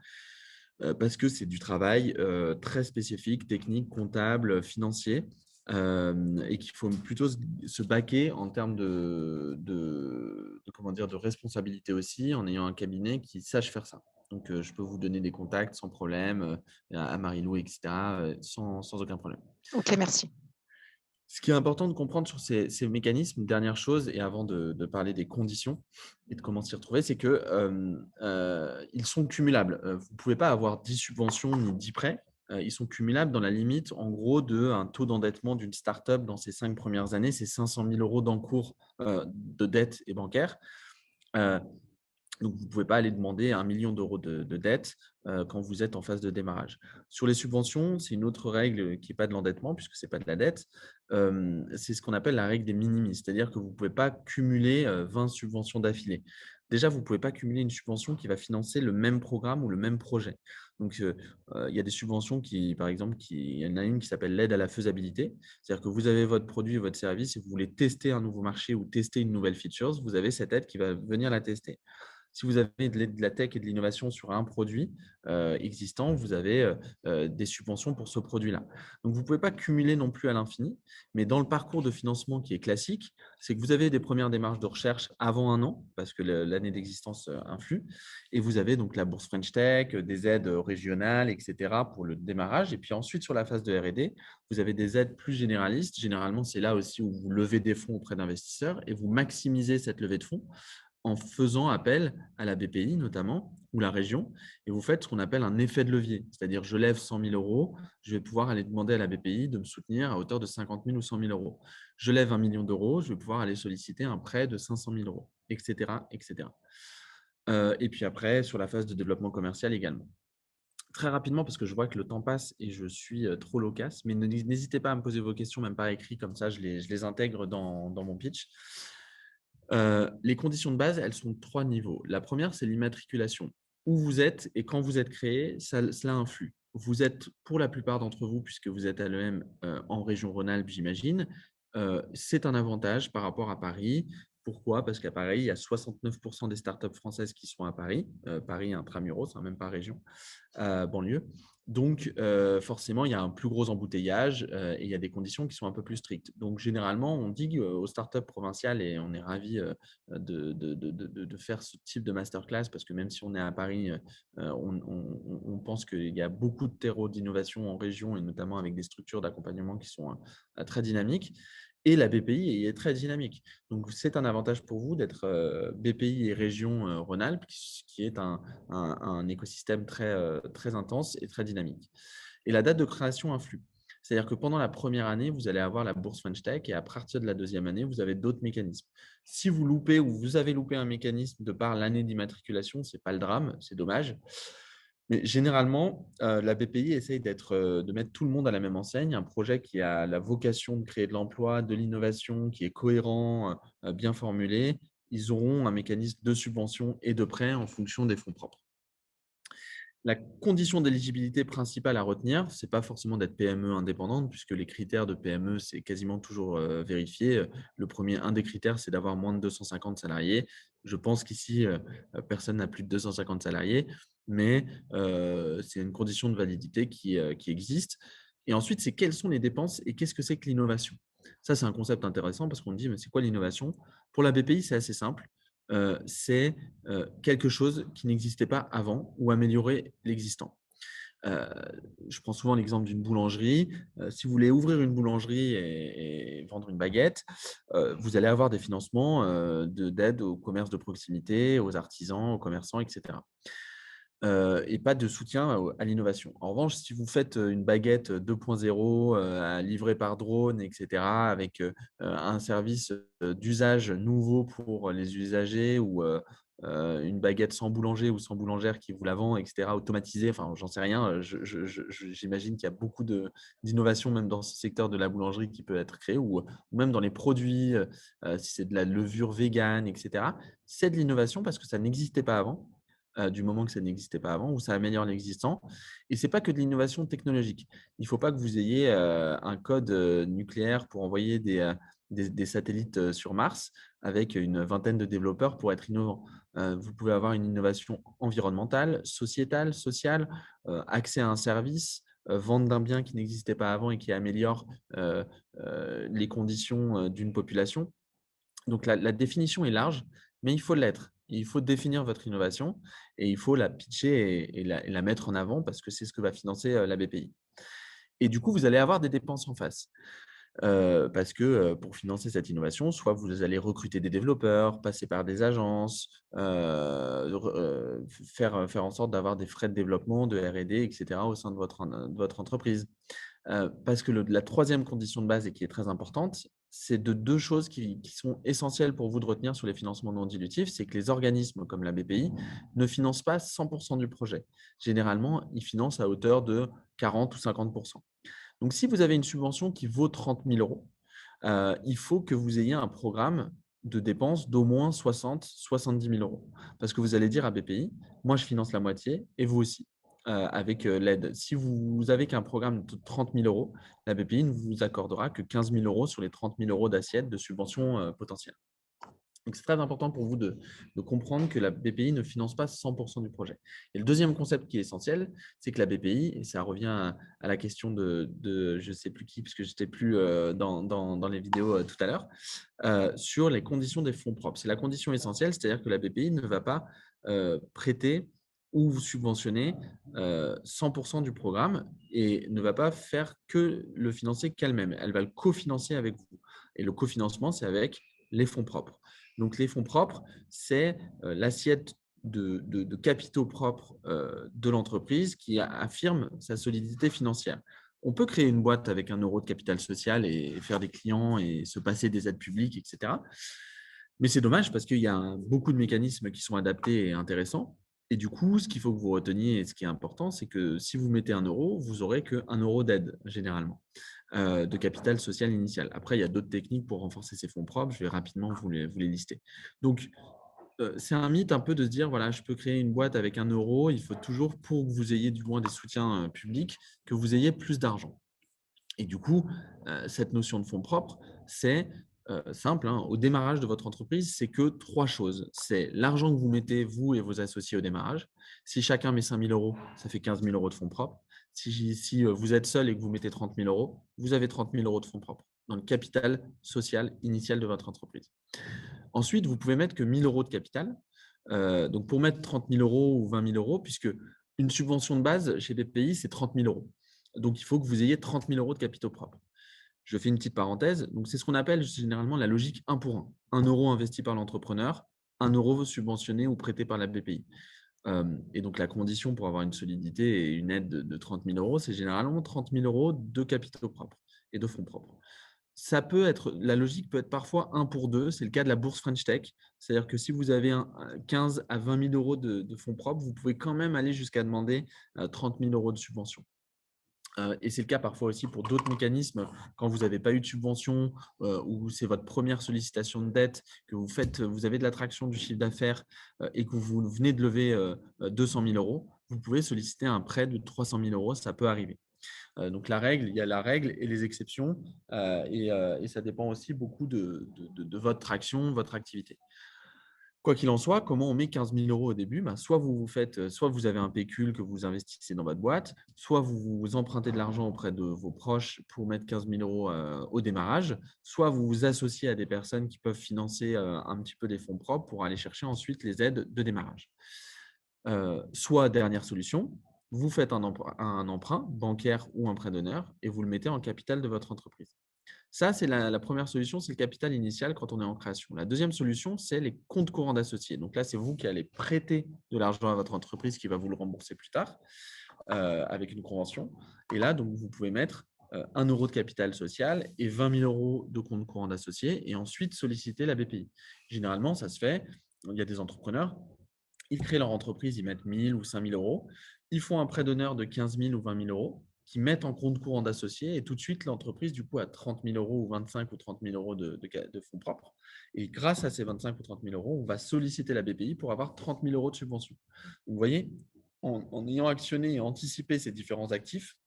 parce que c'est du travail très spécifique, technique, comptable, financier, et qu'il faut plutôt se baquer en termes comment dire, de responsabilité aussi, en ayant un cabinet qui sache faire ça. Donc, je peux vous donner des contacts sans problème, à Marilou, etc., sans aucun problème. Ok, merci. Ce qui est important de comprendre sur ces mécanismes, dernière chose, et avant de parler des conditions et de comment s'y retrouver, c'est que ils sont cumulables. Vous ne pouvez pas avoir 10 subventions ni 10 prêts. Ils sont cumulables dans la limite, en gros, d'un taux d'endettement d'une start-up dans ses 5 premières années, c'est 500 000 € d'encours de dette et bancaire. Donc, vous ne pouvez pas aller demander 1 million d'euros de dette quand vous êtes en phase de démarrage. Sur les subventions, c'est une autre règle qui n'est pas de l'endettement, puisque ce n'est pas de la dette. C'est ce qu'on appelle la règle des minimis, c'est-à-dire que vous ne pouvez pas cumuler 20 subventions d'affilée. Déjà, vous ne pouvez pas cumuler une subvention qui va financer le même programme ou le même projet. Donc, il y a des subventions qui, par exemple, il y en a une qui s'appelle l'aide à la faisabilité. C'est-à-dire que vous avez votre produit et votre service et vous voulez tester un nouveau marché ou tester une nouvelle feature, vous avez cette aide qui va venir la tester. Si vous avez de la tech et de l'innovation sur un produit existant, vous avez des subventions pour ce produit-là. Donc, vous ne pouvez pas cumuler non plus à l'infini, mais dans le parcours de financement qui est classique, c'est que vous avez des premières démarches de recherche avant 1 an, parce que l'année d'existence influe, et vous avez donc la bourse French Tech, des aides régionales, etc. pour le démarrage. Et puis ensuite, sur la phase de R&D, vous avez des aides plus généralistes. Généralement, c'est là aussi où vous levez des fonds auprès d'investisseurs et vous maximisez cette levée de fonds en faisant appel à la BPI notamment, ou la région, et vous faites ce qu'on appelle un effet de levier. C'est-à-dire, je lève 100 000 €, je vais pouvoir aller demander à la BPI de me soutenir à hauteur de 50 000 ou 100 000 €. Je lève 1 million d'euros, je vais pouvoir aller solliciter un prêt de 500 000 €, etc. etc. Et puis après, sur la phase de développement commercial également. Très rapidement, parce que je vois que le temps passe et je suis trop loquace, mais n'hésitez pas à me poser vos questions, même par écrit, comme ça je les intègre dans mon pitch. Les conditions de base, elles sont de 3 niveaux. La première, c'est l'immatriculation. Où vous êtes et quand vous êtes créé, cela influe. Vous êtes, pour la plupart d'entre vous, puisque vous êtes à l'EM en région Rhône-Alpes, j'imagine, c'est un avantage par rapport à Paris. Pourquoi? Parce qu'à Paris, il y a 69% des startups françaises qui sont à Paris, Paris intramuros, même pas région, banlieue. Donc, forcément, il y a un plus gros embouteillage et il y a des conditions qui sont un peu plus strictes. Donc, généralement, on dit aux startups provinciales, et on est ravis de faire ce type de masterclass, parce que même si on est à Paris, on pense qu'il y a beaucoup de terreaux d'innovation en région, et notamment avec des structures d'accompagnement qui sont très dynamiques. Et la BPI est très dynamique. Donc, c'est un avantage pour vous d'être BPI et région Rhône-Alpes, qui est un écosystème très intense et très dynamique. Et la date de création influe. C'est-à-dire que pendant la première année, vous allez avoir la bourse French Tech, et à partir de la deuxième année, vous avez d'autres mécanismes. Si vous loupez ou vous avez loupé un mécanisme de par l'année d'immatriculation, ce n'est pas le drame, c'est dommage. Mais généralement, la BPI essaye de mettre tout le monde à la même enseigne. Un projet qui a la vocation de créer de l'emploi, de l'innovation, qui est cohérent, bien formulé, ils auront un mécanisme de subvention et de prêt en fonction des fonds propres. La condition d'éligibilité principale à retenir, ce n'est pas forcément d'être PME indépendante, puisque les critères de PME, c'est quasiment toujours vérifié. Un des critères, c'est d'avoir moins de 250 salariés. Je pense qu'ici, personne n'a plus de 250 salariés, mais c'est une condition de validité qui existe. Et ensuite, c'est quelles sont les dépenses et qu'est-ce que c'est que l'innovation? Ça, c'est un concept intéressant, parce qu'on dit, mais c'est quoi l'innovation? Pour la BPI, c'est assez simple. C'est quelque chose qui n'existait pas avant ou améliorer l'existant. Je prends souvent l'exemple d'une boulangerie. Si vous voulez ouvrir une boulangerie et vendre une baguette, vous allez avoir des financements d'aide au commerce de proximité, aux artisans, aux commerçants, etc. Et pas de soutien à l'innovation. En revanche, si vous faites une baguette 2.0 livrée par drone, etc., avec un service d'usage nouveau pour les usagers, ou une baguette sans boulanger ou sans boulangère qui vous la vend, etc., automatisée, enfin, j'en sais rien. J'imagine qu'il y a beaucoup d'innovation même dans ce secteur de la boulangerie qui peut être créée, ou même dans les produits, si c'est de la levure végane, etc. C'est de l'innovation parce que ça n'existait pas avant. Du moment que ça n'existait pas avant, ou ça améliore l'existant. Et ce n'est pas que de l'innovation technologique. Il ne faut pas que vous ayez un code nucléaire pour envoyer des satellites sur Mars avec une vingtaine de développeurs pour être innovant. Vous pouvez avoir une innovation environnementale, sociétale, sociale, accès à un service, vente d'un bien qui n'existait pas avant et qui améliore les conditions d'une population. Donc, la définition est large, mais il faut l'être. Il faut définir votre innovation et il faut la pitcher et la mettre en avant parce que c'est ce que va financer la BPI. Et du coup, vous allez avoir des dépenses en face. Parce que pour financer cette innovation, soit vous allez recruter des développeurs, passer par des agences, faire en sorte d'avoir des frais de développement, de R&D, etc. au sein de votre entreprise. Parce que la troisième condition de base et qui est très importante, c'est de deux choses qui sont essentielles pour vous de retenir sur les financements non dilutifs, c'est que les organismes comme la BPI ne financent pas 100% du projet. Généralement, ils financent à hauteur de 40 ou 50%. Donc, si vous avez une subvention qui vaut 30 000 euros, il faut que vous ayez un programme de dépenses d'au moins 60-70 000 euros. Parce que vous allez dire à BPI, moi, je finance la moitié et vous aussi, avec l'aide. Si vous avez qu'un programme de 30 000 euros, la BPI ne vous accordera que 15 000 euros sur les 30 000 euros d'assiette de subvention potentielle. Donc, c'est très important pour vous de comprendre que la BPI ne finance pas 100% du projet. Et le deuxième concept qui est essentiel, c'est que la BPI, et ça revient à la question de je ne sais plus qui, puisque je n'étais plus dans les vidéos tout à l'heure, sur les conditions des fonds propres. C'est la condition essentielle, c'est-à-dire que la BPI ne va pas prêter ou vous subventionner 100% du programme et ne va pas faire que le financer qu'elle-même. Elle va le cofinancer avec vous. Et le cofinancement, c'est avec les fonds propres. Donc, les fonds propres, c'est l'assiette de capitaux propres de l'entreprise qui affirme sa solidité financière. On peut créer une boîte avec 1 euro de capital social et faire des clients et se passer des aides publiques, etc. Mais c'est dommage parce qu'il y a beaucoup de mécanismes qui sont adaptés et intéressants. Et du coup, ce qu'il faut que vous reteniez et ce qui est important, c'est que si vous mettez 1 euro, vous n'aurez que 1 euro d'aide généralement, de capital social initial. Après, il y a d'autres techniques pour renforcer ces fonds propres. Je vais rapidement vous les lister. Donc, c'est un mythe un peu de se dire, voilà, je peux créer une boîte avec 1 euro. Il faut toujours, pour que vous ayez du moins des soutiens publics, que vous ayez plus d'argent. Et du coup, cette notion de fonds propres, c'est simple. Au démarrage de votre entreprise, c'est que 3 choses. C'est l'argent que vous mettez, vous et vos associés au démarrage. Si chacun met 5 000 euros, ça fait 15 000 euros de fonds propres. Si vous êtes seul et que vous mettez 30 000 euros, vous avez 30 000 euros de fonds propres dans le capital social initial de votre entreprise. Ensuite, vous pouvez mettre que 1 000 euros de capital. Donc, pour mettre 30 000 euros ou 20 000 euros, puisque une subvention de base chez BPI, c'est 30 000 euros. Donc, il faut que vous ayez 30 000 euros de capitaux propres. Je fais une petite parenthèse. Donc, c'est ce qu'on appelle généralement la logique 1 pour 1. 1 euro investi par l'entrepreneur, 1 euro subventionné ou prêté par la BPI. Et donc, la condition pour avoir une solidité et une aide de 30 000 euros, c'est généralement 30 000 euros de capitaux propres et de fonds propres. Ça peut être, la logique peut être parfois 1 pour 2. C'est le cas de la bourse French Tech. C'est-à-dire que si vous avez 15 à 20 000 euros de fonds propres, vous pouvez quand même aller jusqu'à demander 30 000 euros de subvention. Et c'est le cas parfois aussi pour d'autres mécanismes, quand vous n'avez pas eu de subvention ou c'est votre première sollicitation de dette, que vous avez de l'attraction du chiffre d'affaires et que vous venez de lever 200 000 euros, vous pouvez solliciter un prêt de 300 000 euros, ça peut arriver. Donc, il y a la règle et les exceptions et ça dépend aussi beaucoup de votre traction, votre activité. Quoi qu'il en soit, comment on met 15 000 euros au début? Soit vous avez un pécule que vous investissez dans votre boîte, soit vous empruntez de l'argent auprès de vos proches pour mettre 15 000 euros au démarrage, soit vous vous associez à des personnes qui peuvent financer un petit peu des fonds propres pour aller chercher ensuite les aides de démarrage. Soit, dernière solution, vous faites un emprunt bancaire ou un prêt d'honneur et vous le mettez en capital de votre entreprise. Ça, c'est la première solution, c'est le capital initial quand on est en création. La deuxième solution, c'est les comptes courants d'associés. Donc là, c'est vous qui allez prêter de l'argent à votre entreprise qui va vous le rembourser plus tard avec une convention. Et là, donc, vous pouvez mettre 1 euro de capital social et 20 000 euros de compte courant d'associés et ensuite solliciter la BPI. Généralement, ça se fait. Il y a des entrepreneurs, ils créent leur entreprise, ils mettent 1 000 ou 5 000 euros. Ils font un prêt d'honneur de 15 000 ou 20 000 euros qui mettent en compte courant d'associés et tout de suite, l'entreprise, du coup, a 30 000 euros ou 25 ou 30 000 euros de fonds propres. Et grâce à ces 25 ou 30 000 euros, on va solliciter la BPI pour avoir 30 000 euros de subvention. Donc, vous voyez, en ayant actionné et anticipé ces différents actifs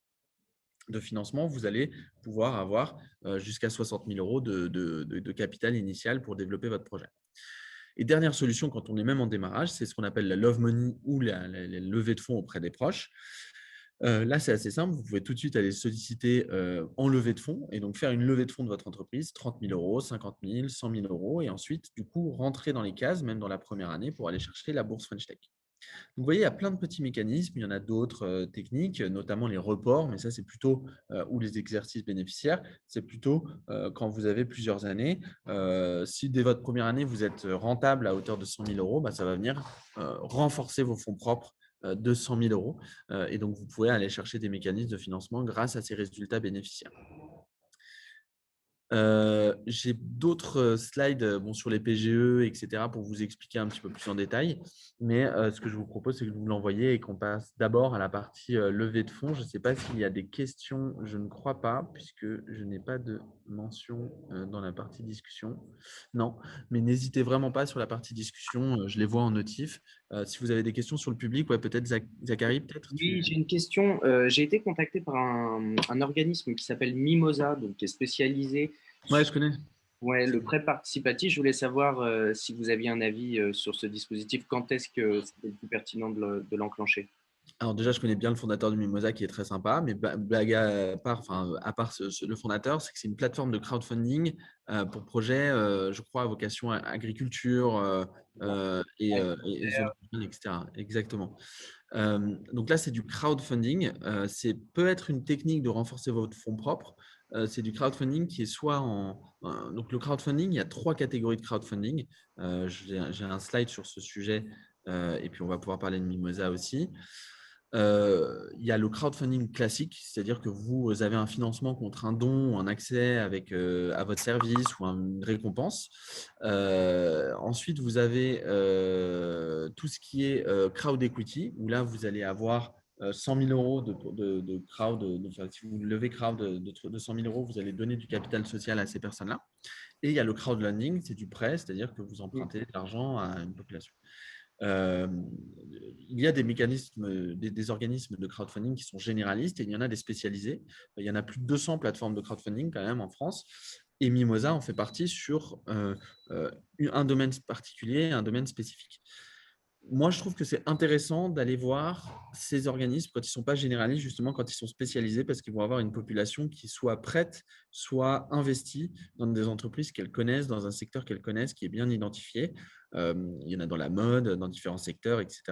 de financement, vous allez pouvoir avoir jusqu'à 60 000 euros de capital initial pour développer votre projet. Et dernière solution, quand on est même en démarrage, c'est ce qu'on appelle la love money ou la levée de fonds auprès des proches. Là, c'est assez simple. Vous pouvez tout de suite aller solliciter en levée de fonds et donc faire une levée de fonds de votre entreprise, 30 000 euros, 50 000, 100 000 euros, et ensuite, du coup, rentrer dans les cases, même dans la première année, pour aller chercher la bourse French Tech. Donc, vous voyez, il y a plein de petits mécanismes. Il y en a d'autres techniques, notamment les reports, mais ça, c'est plutôt, ou les exercices bénéficiaires, c'est plutôt quand vous avez plusieurs années. Si dès votre première année, vous êtes rentable à hauteur de 100 000 euros, bah, ça va venir renforcer vos fonds propres de 100 000 euros. Et donc, vous pouvez aller chercher des mécanismes de financement grâce à ces résultats bénéficiaires. J'ai d'autres slides sur les PGE, etc., pour vous expliquer un petit peu plus en détail. Mais ce que je vous propose, c'est que vous l'envoyez et qu'on passe d'abord à la partie levée de fonds. Je ne sais pas s'il y a des questions. Je ne crois pas, puisque je n'ai pas de mention dans la partie discussion. Non, mais n'hésitez vraiment pas sur la partie discussion. Je les vois en notif. Si vous avez des questions sur le public, ouais, peut-être Zachary, peut-être Oui, j'ai une question. J'ai été contacté par un organisme qui s'appelle Mimosa, donc qui est spécialisé Ouais, sur je connais. le prêt participatif. Je voulais savoir si vous aviez un avis sur ce dispositif. Quand est-ce que c'était le plus pertinent de l'enclencher? Alors déjà, je connais bien le fondateur du Mimosa qui est très sympa, mais blague à part, le fondateur, c'est que c'est une plateforme de crowdfunding pour projets, je crois, à vocation à agriculture et zone rurale, etc. Exactement. Donc là, c'est du crowdfunding. C'est peut être une technique de renforcer votre fonds propre. C'est du crowdfunding qui est soit donc le crowdfunding, il y a 3 catégories de crowdfunding. J'ai un slide sur ce sujet et puis on va pouvoir parler de Mimosa aussi. Il y a le crowdfunding classique, c'est-à-dire que vous avez un financement contre un don ou un accès à votre service ou une récompense. Ensuite, vous avez tout ce qui est crowd equity, où là, vous allez avoir 100 000 euros de crowd. Si vous levez crowd de 100 000 euros, vous allez donner du capital social à ces personnes-là. Et il y a le crowdlending, c'est du prêt, c'est-à-dire que vous empruntez de l'argent à une population. Il y a des mécanismes, des organismes de crowdfunding qui sont généralistes et il y en a des spécialisés. Il y en a plus de 200 plateformes de crowdfunding quand même en France. Et Mimosa en fait partie sur un domaine particulier, un domaine spécifique. Moi, je trouve que c'est intéressant d'aller voir ces organismes quand ils ne sont pas généralistes, justement quand ils sont spécialisés, parce qu'ils vont avoir une population qui soit prête, soit investie dans des entreprises qu'elles connaissent, dans un secteur qu'elles connaissent, qui est bien identifié. Il y en a dans la mode, dans différents secteurs, etc.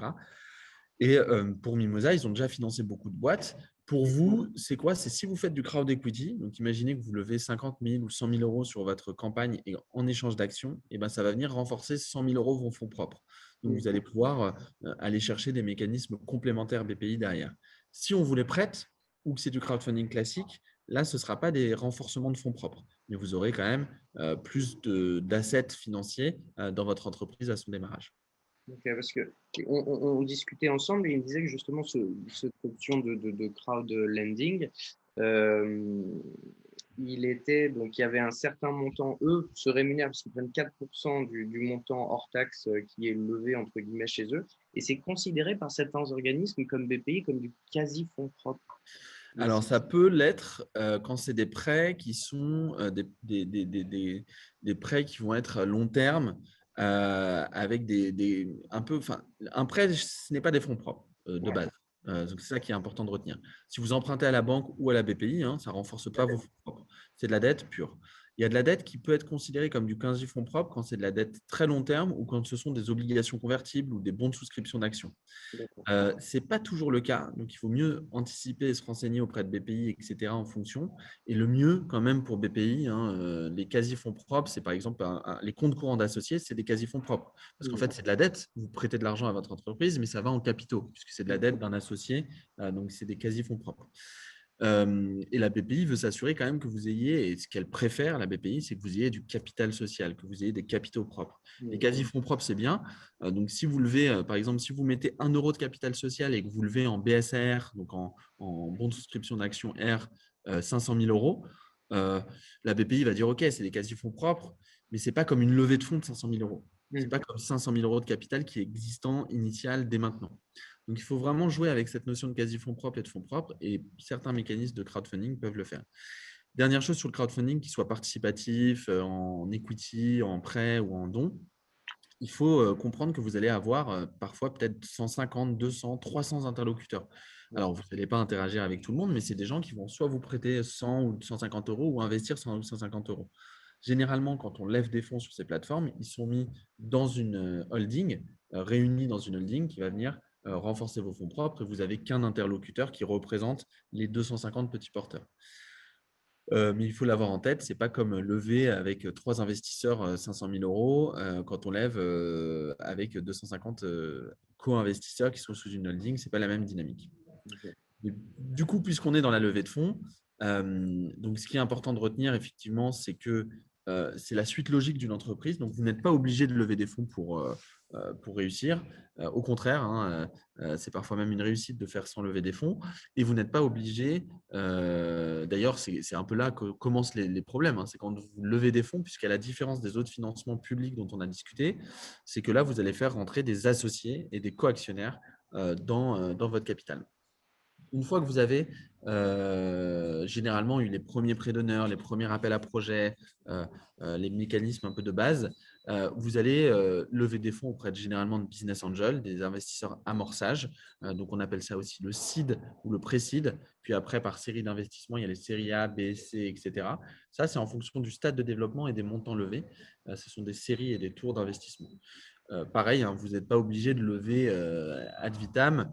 Et pour Mimosa, ils ont déjà financé beaucoup de boîtes. Pour vous, c'est quoi? C'est si vous faites du crowd equity, donc imaginez que vous levez 50 000 ou 100 000 euros sur votre campagne et en échange d'actions, et ben ça va venir renforcer 100 000 euros vos fonds propres. Donc, vous allez pouvoir aller chercher des mécanismes complémentaires BPI derrière. Si on vous les prête ou que c'est du crowdfunding classique, là, ce ne sera pas des renforcements de fonds propres, mais vous aurez quand même plus d'assets financiers dans votre entreprise à son démarrage. Okay, parce que on discutait ensemble et il me disait que justement cette option de crowd lending, il y avait un certain montant, eux se rémunèrent parce qu'ils prennent 4% du montant hors taxe qui est levé entre guillemets chez eux, et c'est considéré par certains organismes comme BPI comme du quasi fonds propre. Alors, ça peut l'être quand c'est des prêts qui sont des prêts qui vont être long terme avec un prêt, ce n'est pas des fonds propres de base. Donc, c'est ça qui est important de retenir. Si vous empruntez à la banque ou à la BPI, ça ne renforce pas vos fonds propres. C'est de la dette pure. Il y a de la dette qui peut être considérée comme du quasi fonds propre quand c'est de la dette très long terme ou quand ce sont des obligations convertibles ou des bons de souscription d'actions. Ce n'est pas toujours le cas, donc il faut mieux anticiper et se renseigner auprès de BPI, etc. en fonction. Et le mieux quand même pour BPI, les quasi-fonds propres, c'est par exemple les comptes courants d'associés, c'est des quasi-fonds propres. Parce qu'en fait, c'est de la dette, vous prêtez de l'argent à votre entreprise, mais ça va en capitaux, puisque c'est de la dette d'un associé, donc c'est des quasi-fonds propres. Et la BPI veut s'assurer quand même que vous ayez, et ce qu'elle préfère, la BPI, c'est que vous ayez du capital social, que vous ayez des capitaux propres. Les quasi-fonds propres, c'est bien. Donc, si vous levez, par exemple, si vous mettez 1 euro de capital social et que vous levez en BSR, donc en bon de souscription d'action R, 500 000 euros, la BPI va dire OK, c'est des quasi-fonds propres, mais ce n'est pas comme une levée de fonds de 500 000 euros. Ce n'est pas comme 500 000 euros de capital qui est existant initial dès maintenant. Donc, il faut vraiment jouer avec cette notion de quasi-fonds propres et de fonds propres, et certains mécanismes de crowdfunding peuvent le faire. Dernière chose sur le crowdfunding, qu'il soit participatif, en equity, en prêt ou en don. il faut comprendre que vous allez avoir parfois peut-être 150, 200, 300 interlocuteurs. Alors, vous n'allez pas interagir avec tout le monde, mais c'est des gens qui vont soit vous prêter 100 ou 150 euros ou investir 100 ou 150 euros. Généralement, quand on lève des fonds sur ces plateformes, ils sont mis dans une holding, réunis dans une holding qui va venir renforcer vos fonds propres et vous n'avez qu'un interlocuteur qui représente les 250 petits porteurs. Mais il faut l'avoir en tête, ce n'est pas comme lever avec 3 investisseurs 500 000 euros quand on lève avec 250 co-investisseurs qui sont sous une holding, ce n'est pas la même dynamique. Du coup, puisqu'on est dans la levée de fonds, donc ce qui est important de retenir, effectivement, c'est que c'est la suite logique d'une entreprise. Donc, vous n'êtes pas obligé de lever des fonds pour réussir. Au contraire, hein, c'est parfois même une réussite de faire sans lever des fonds. Et vous n'êtes pas obligé, d'ailleurs, c'est un peu là que commencent les problèmes. Hein, c'est quand vous levez des fonds, puisqu'à la différence des autres financements publics dont on a discuté, c'est que là, vous allez faire rentrer des associés et des coactionnaires dans votre capital. Une fois que vous avez généralement eu les premiers prêts d'honneur, les premiers appels à projets, les mécanismes un peu de base, vous allez lever des fonds auprès généralement de business angels, des investisseurs amorçage. Donc, on appelle ça aussi le seed ou le pré-seed. Puis après, par série d'investissements, il y a les séries A, B, C, etc. Ça, c'est en fonction du stade de développement et des montants levés. Ce sont des séries et des tours d'investissement. Pareil, hein, vous n'êtes pas obligé de lever ad vitam.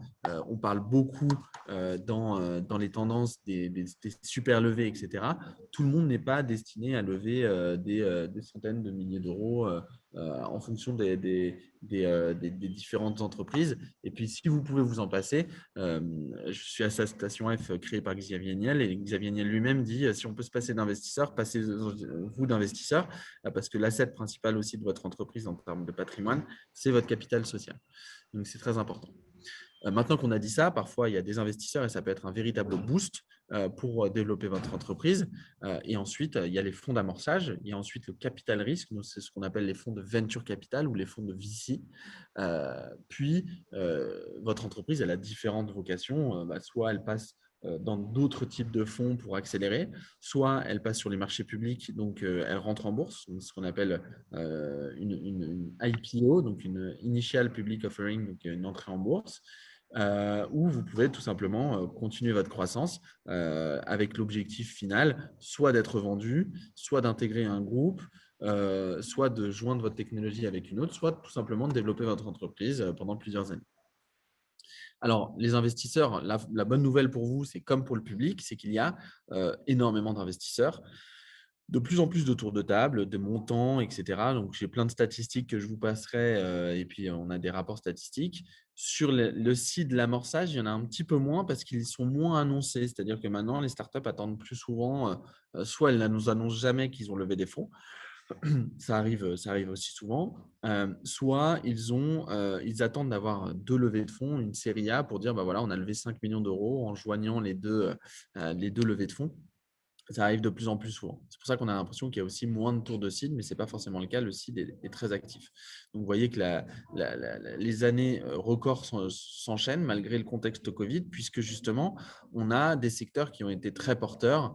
On parle beaucoup dans les tendances des super levées, etc. Tout le monde n'est pas destiné à lever des centaines de milliers d'euros en fonction des différentes entreprises. Et puis, si vous pouvez vous en passer, je suis à sa station F créée par Xavier Niel et Xavier Niel lui-même dit si on peut se passer d'investisseurs, passez-vous d'investisseurs parce que l'asset principal aussi de votre entreprise en termes de patrimoine, c'est votre capital social. Donc, c'est très important. Maintenant qu'on a dit ça, parfois, il y a des investisseurs et ça peut être un véritable boost pour développer votre entreprise. Et ensuite, il y a les fonds d'amorçage. Il y a ensuite le capital risque. C'est ce qu'on appelle les fonds de venture capital ou les fonds de VC. Puis, votre entreprise, elle a différentes vocations. Soit elle passe dans d'autres types de fonds pour accélérer, soit elle passe sur les marchés publics, donc elle rentre en bourse, ce qu'on appelle une IPO, donc une Initial Public Offering, donc une entrée en bourse. Où vous pouvez tout simplement continuer votre croissance avec l'objectif final, soit d'être vendu, soit d'intégrer un groupe, soit de joindre votre technologie avec une autre, soit tout simplement de développer votre entreprise pendant plusieurs années. Alors, les investisseurs, la bonne nouvelle pour vous, c'est comme pour le public, c'est qu'il y a énormément d'investisseurs. De plus en plus de tours de table, de montants, etc. Donc, j'ai plein de statistiques que je vous passerai et puis on a des rapports statistiques. Sur le site de l'amorçage, il y en a un petit peu moins parce qu'ils sont moins annoncés. C'est-à-dire que maintenant, les startups attendent plus souvent, soit elles ne nous annoncent jamais qu'ils ont levé des fonds, ça arrive aussi souvent, soit ils attendent d'avoir 2 levées de fonds, une série A pour dire voilà, on a levé 5 millions d'euros en joignant les deux levées de fonds. Ça arrive de plus en plus souvent. C'est pour ça qu'on a l'impression qu'il y a aussi moins de tours de seed, mais ce n'est pas forcément le cas. Le seed est très actif. Donc, vous voyez que les années records s'enchaînent malgré le contexte Covid, puisque justement, on a des secteurs qui ont été très porteurs.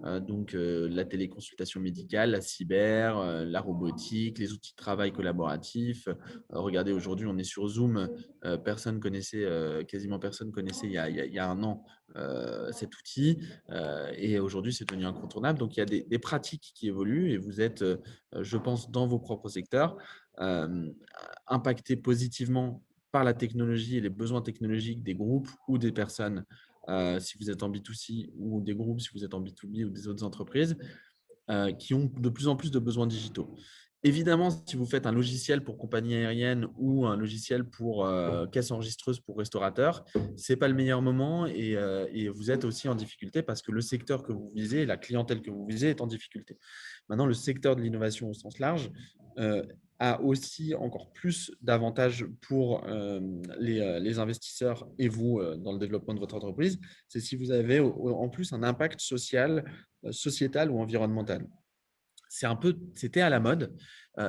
Donc, la téléconsultation médicale, la cyber, la robotique, les outils de travail collaboratifs. Regardez, aujourd'hui, on est sur Zoom. Quasiment personne connaissait il y a un an cet outil. Et aujourd'hui, c'est devenu incontournable. Donc, il y a des pratiques qui évoluent et vous êtes, je pense, dans vos propres secteurs, impactés positivement par la technologie et les besoins technologiques des groupes ou des personnes, si vous êtes en B2C, ou des groupes si vous êtes en B2B ou des autres entreprises, qui ont de plus en plus de besoins digitaux. Évidemment, si vous faites un logiciel pour compagnie aérienne ou un logiciel pour caisse enregistreuse pour restaurateur, ce n'est pas le meilleur moment et vous êtes aussi en difficulté parce que le secteur que vous visez, la clientèle que vous visez est en difficulté. Maintenant, le secteur de l'innovation au sens large a aussi encore plus d'avantages pour les investisseurs et vous dans le développement de votre entreprise. C'est si vous avez en plus un impact social, sociétal ou environnemental. C'était à la mode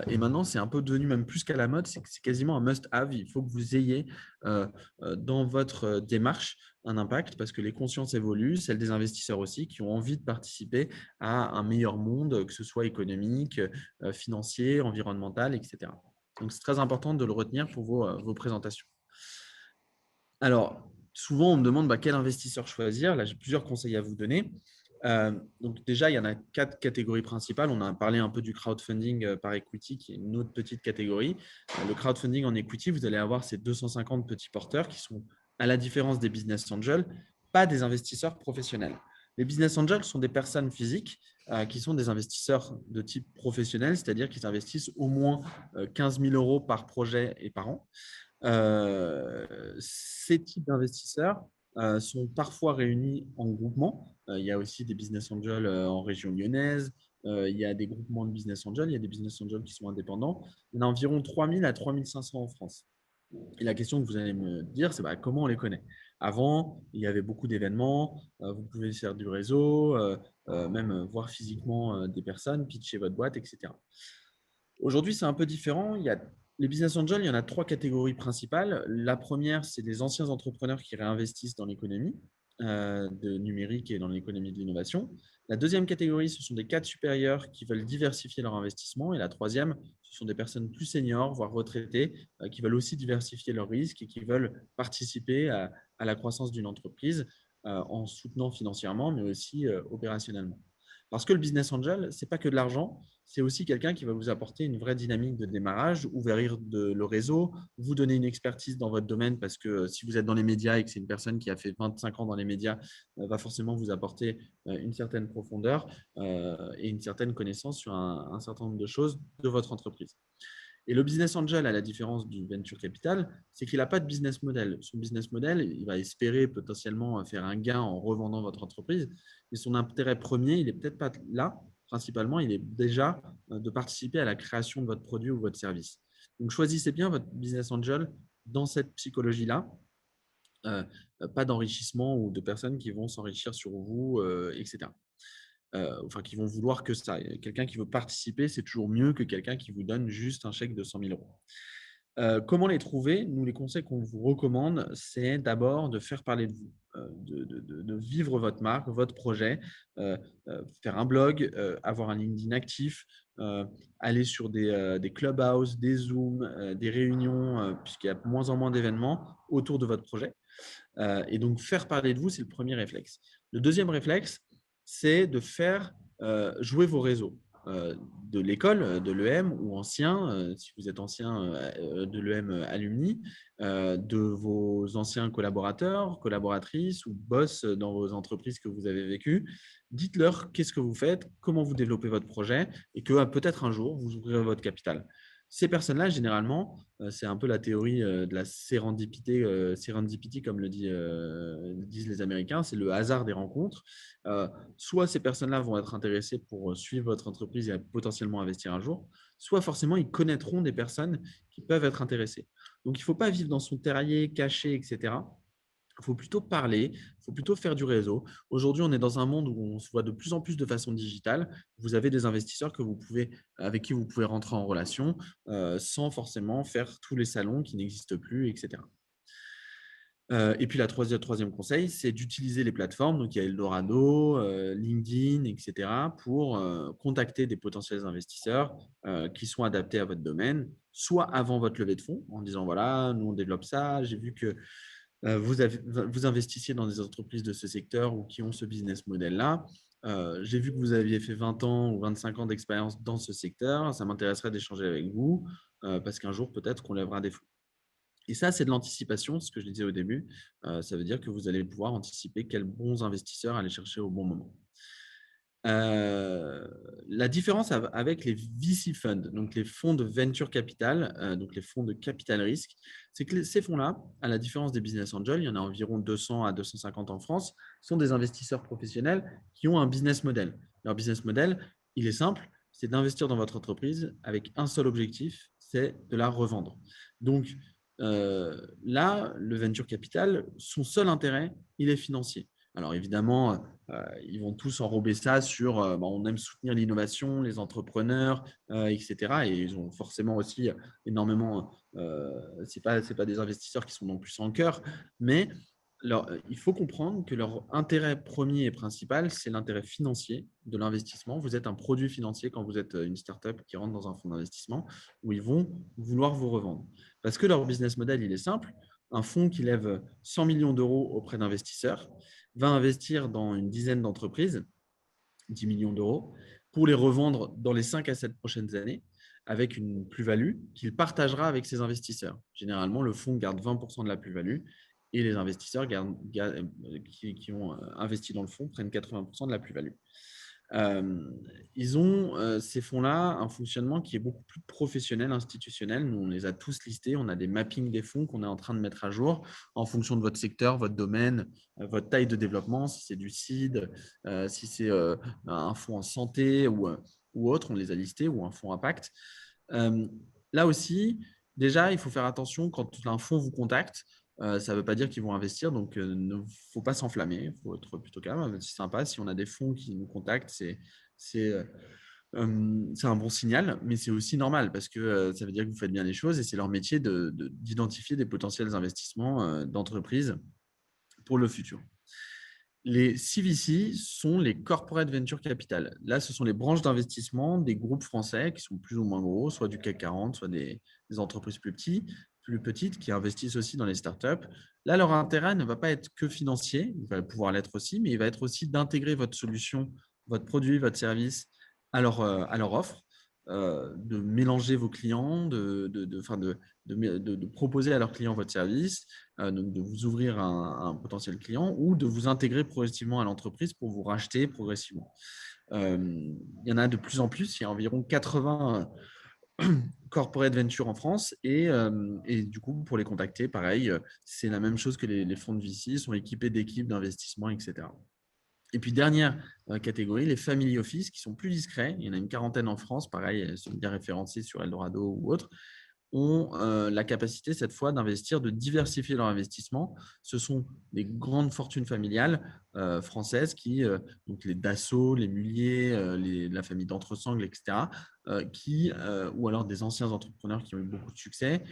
et maintenant c'est un peu devenu même plus qu'à la mode, c'est quasiment un must-have. Il faut que vous ayez dans votre démarche un impact parce que les consciences évoluent, celles des investisseurs aussi qui ont envie de participer à un meilleur monde, que ce soit économique, financier, environnemental, etc. Donc, c'est très important de le retenir pour vos présentations. Alors, souvent, on me demande quel investisseur choisir. Là, j'ai plusieurs conseils à vous donner. Donc, déjà, il y en a 4 catégories principales. On a parlé un peu du crowdfunding par equity, qui est une autre petite catégorie. Le crowdfunding en equity, vous allez avoir ces 250 petits porteurs qui sont, à la différence des business angels, pas des investisseurs professionnels. Les business angels sont des personnes physiques qui sont des investisseurs de type professionnel, c'est-à-dire qu'ils investissent au moins 15 000 € par projet et par an. Ces types d'investisseurs sont parfois réunis en groupement. Il y a aussi des business angels en région lyonnaise. Il y a des groupements de business angels. Il y a des business angels qui sont indépendants. Il y en a environ 3 000 à 3 500 en France. Et la question que vous allez me dire, c'est comment on les connaît. Avant, il y avait beaucoup d'événements. Vous pouvez faire du réseau, même voir physiquement des personnes, pitcher votre boîte, etc. Aujourd'hui, c'est un peu différent. Les business angels, il y en a 3 catégories principales. La première, c'est des anciens entrepreneurs qui réinvestissent dans l'économie de numérique et dans l'économie de l'innovation. La deuxième catégorie, ce sont des cadres supérieurs qui veulent diversifier leur investissement. Et la troisième, ce sont des personnes plus seniors, voire retraitées, qui veulent aussi diversifier leurs risques et qui veulent participer à la croissance d'une entreprise en soutenant financièrement, mais aussi opérationnellement. Parce que le business angel, ce n'est pas que de l'argent, c'est aussi quelqu'un qui va vous apporter une vraie dynamique de démarrage, ouvrir le réseau, vous donner une expertise dans votre domaine parce que si vous êtes dans les médias et que c'est une personne qui a fait 25 ans dans les médias, va forcément vous apporter une certaine profondeur et une certaine connaissance sur un certain nombre de choses de votre entreprise. Et le business angel, à la différence du venture capital, c'est qu'il n'a pas de business model. Son business model, il va espérer potentiellement faire un gain en revendant votre entreprise, mais son intérêt premier, il n'est peut-être pas là. Principalement, il est déjà de participer à la création de votre produit ou votre service. Donc, choisissez bien votre business angel dans cette psychologie-là. Pas d'enrichissement ou de personnes qui vont s'enrichir sur vous, etc. Enfin, qui vont vouloir que ça. Quelqu'un qui veut participer, c'est toujours mieux que quelqu'un qui vous donne juste un chèque de 100 000 €. Comment les trouver? Nous, les conseils qu'on vous recommande, c'est d'abord de faire parler de vous, de vivre votre marque, votre projet, faire un blog, avoir un LinkedIn actif, aller sur des Clubhouse, des Zoom, des réunions, puisqu'il y a de moins en moins d'événements autour de votre projet. Et donc, faire parler de vous, c'est le premier réflexe. Le deuxième réflexe, c'est de faire jouer vos réseaux de l'école, de l'EM ou ancien, si vous êtes ancien de l'EM alumni, de vos anciens collaborateurs, collaboratrices ou boss dans vos entreprises que vous avez vécues. Dites-leur qu'est-ce que vous faites, comment vous développez votre projet et que peut-être un jour, vous ouvrirez votre capital. Ces personnes-là, généralement, c'est un peu la théorie de la serendipité, comme le disent les Américains, c'est le hasard des rencontres. Soit ces personnes-là vont être intéressées pour suivre votre entreprise et potentiellement investir un jour, soit forcément, ils connaîtront des personnes qui peuvent être intéressées. Donc, il ne faut pas vivre dans son terrier, caché, etc. Il faut plutôt parler, il faut plutôt faire du réseau. Aujourd'hui, on est dans un monde où on se voit de plus en plus de façon digitale. Vous avez des investisseurs avec qui vous pouvez rentrer en relation sans forcément faire tous les salons qui n'existent plus, etc. Et puis, le troisième conseil, c'est d'utiliser les plateformes. Donc, il y a Eldorado, LinkedIn, etc. pour contacter des potentiels investisseurs qui sont adaptés à votre domaine, soit avant votre levée de fonds, en disant, voilà, nous, on développe ça. J'ai vu que vous investissiez dans des entreprises de ce secteur ou qui ont ce business model-là. J'ai vu que vous aviez fait 20 ans ou 25 ans d'expérience dans ce secteur. Ça m'intéresserait d'échanger avec vous parce qu'un jour, peut-être qu'on lèvera des fonds. Et ça, c'est de l'anticipation, ce que je disais au début. Ça veut dire que vous allez pouvoir anticiper quels bons investisseurs aller chercher au bon moment. La différence avec les VC funds, donc les fonds de venture capital, donc les fonds de capital risque, c'est que ces fonds-là, à la différence des business angels, il y en a environ 200 à 250 en France, sont des investisseurs professionnels qui ont un business model. Leur business model, il est simple, c'est d'investir dans votre entreprise avec un seul objectif, c'est de la revendre. Donc là, le venture capital, son seul intérêt, il est financier. Alors évidemment, ils vont tous enrober ça sur on aime soutenir l'innovation, les entrepreneurs, etc. Et ils ont forcément aussi énormément, ce n'est pas des investisseurs qui sont non plus sans cœur, mais Il faut comprendre que leur intérêt premier et principal, c'est l'intérêt financier de l'investissement. Vous êtes un produit financier quand vous êtes une startup qui rentre dans un fonds d'investissement où ils vont vouloir vous revendre. Parce que leur business model, il est simple. Un fonds qui lève 100 millions d'euros auprès d'investisseurs va investir dans une dizaine d'entreprises, 10 millions d'euros, pour les revendre dans les 5 à 7 prochaines années avec une plus-value qu'il partagera avec ses investisseurs. Généralement, le fonds garde 20% de la plus-value et les investisseurs qui ont investi dans le fonds prennent 80% de la plus-value. Ils ont, ces fonds-là, un fonctionnement qui est beaucoup plus professionnel, institutionnel. Nous, on les a tous listés. On a des mappings des fonds qu'on est en train de mettre à jour en fonction de votre secteur, votre domaine, votre taille de développement, si c'est du seed, si c'est un fonds en santé ou autre, on les a listés, ou un fonds impact. Là aussi, déjà, il faut faire attention quand un fonds vous contacte. Ça ne veut pas dire qu'ils vont investir, donc il ne faut pas s'enflammer, il faut être plutôt calme. C'est sympa, si on a des fonds qui nous contactent, c'est un bon signal, mais c'est aussi normal parce que ça veut dire que vous faites bien les choses et c'est leur métier d'identifier des potentiels investissements d'entreprises pour le futur. Les CVC sont les Corporate Venture Capital. Là, ce sont les branches d'investissement des groupes français qui sont plus ou moins gros, soit du CAC 40, soit des entreprises plus petites qui investissent aussi dans les startups. Là, leur intérêt ne va pas être que financier, il va pouvoir l'être aussi, mais il va être aussi d'intégrer votre solution, votre produit, votre service à leur offre, de mélanger vos clients, de proposer à leurs clients votre service, de vous ouvrir un potentiel client ou de vous intégrer progressivement à l'entreprise pour vous racheter progressivement. Il y en a de plus en plus, il y a environ 80 corporate venture en France et du coup, pour les contacter, pareil, c'est la même chose que les fonds de VC, sont équipés d'équipes d'investissement, etc. Et puis, dernière catégorie, les family office qui sont plus discrets. Il y en a une quarantaine en France, pareil, elles sont bien référencées sur Eldorado ou autres, ont la capacité cette fois d'investir, de diversifier leur investissement. Ce sont des grandes fortunes familiales françaises donc les Dassault, les Mullier, la famille d'Entresangles, etc., ou alors des anciens entrepreneurs qui ont eu beaucoup de succès,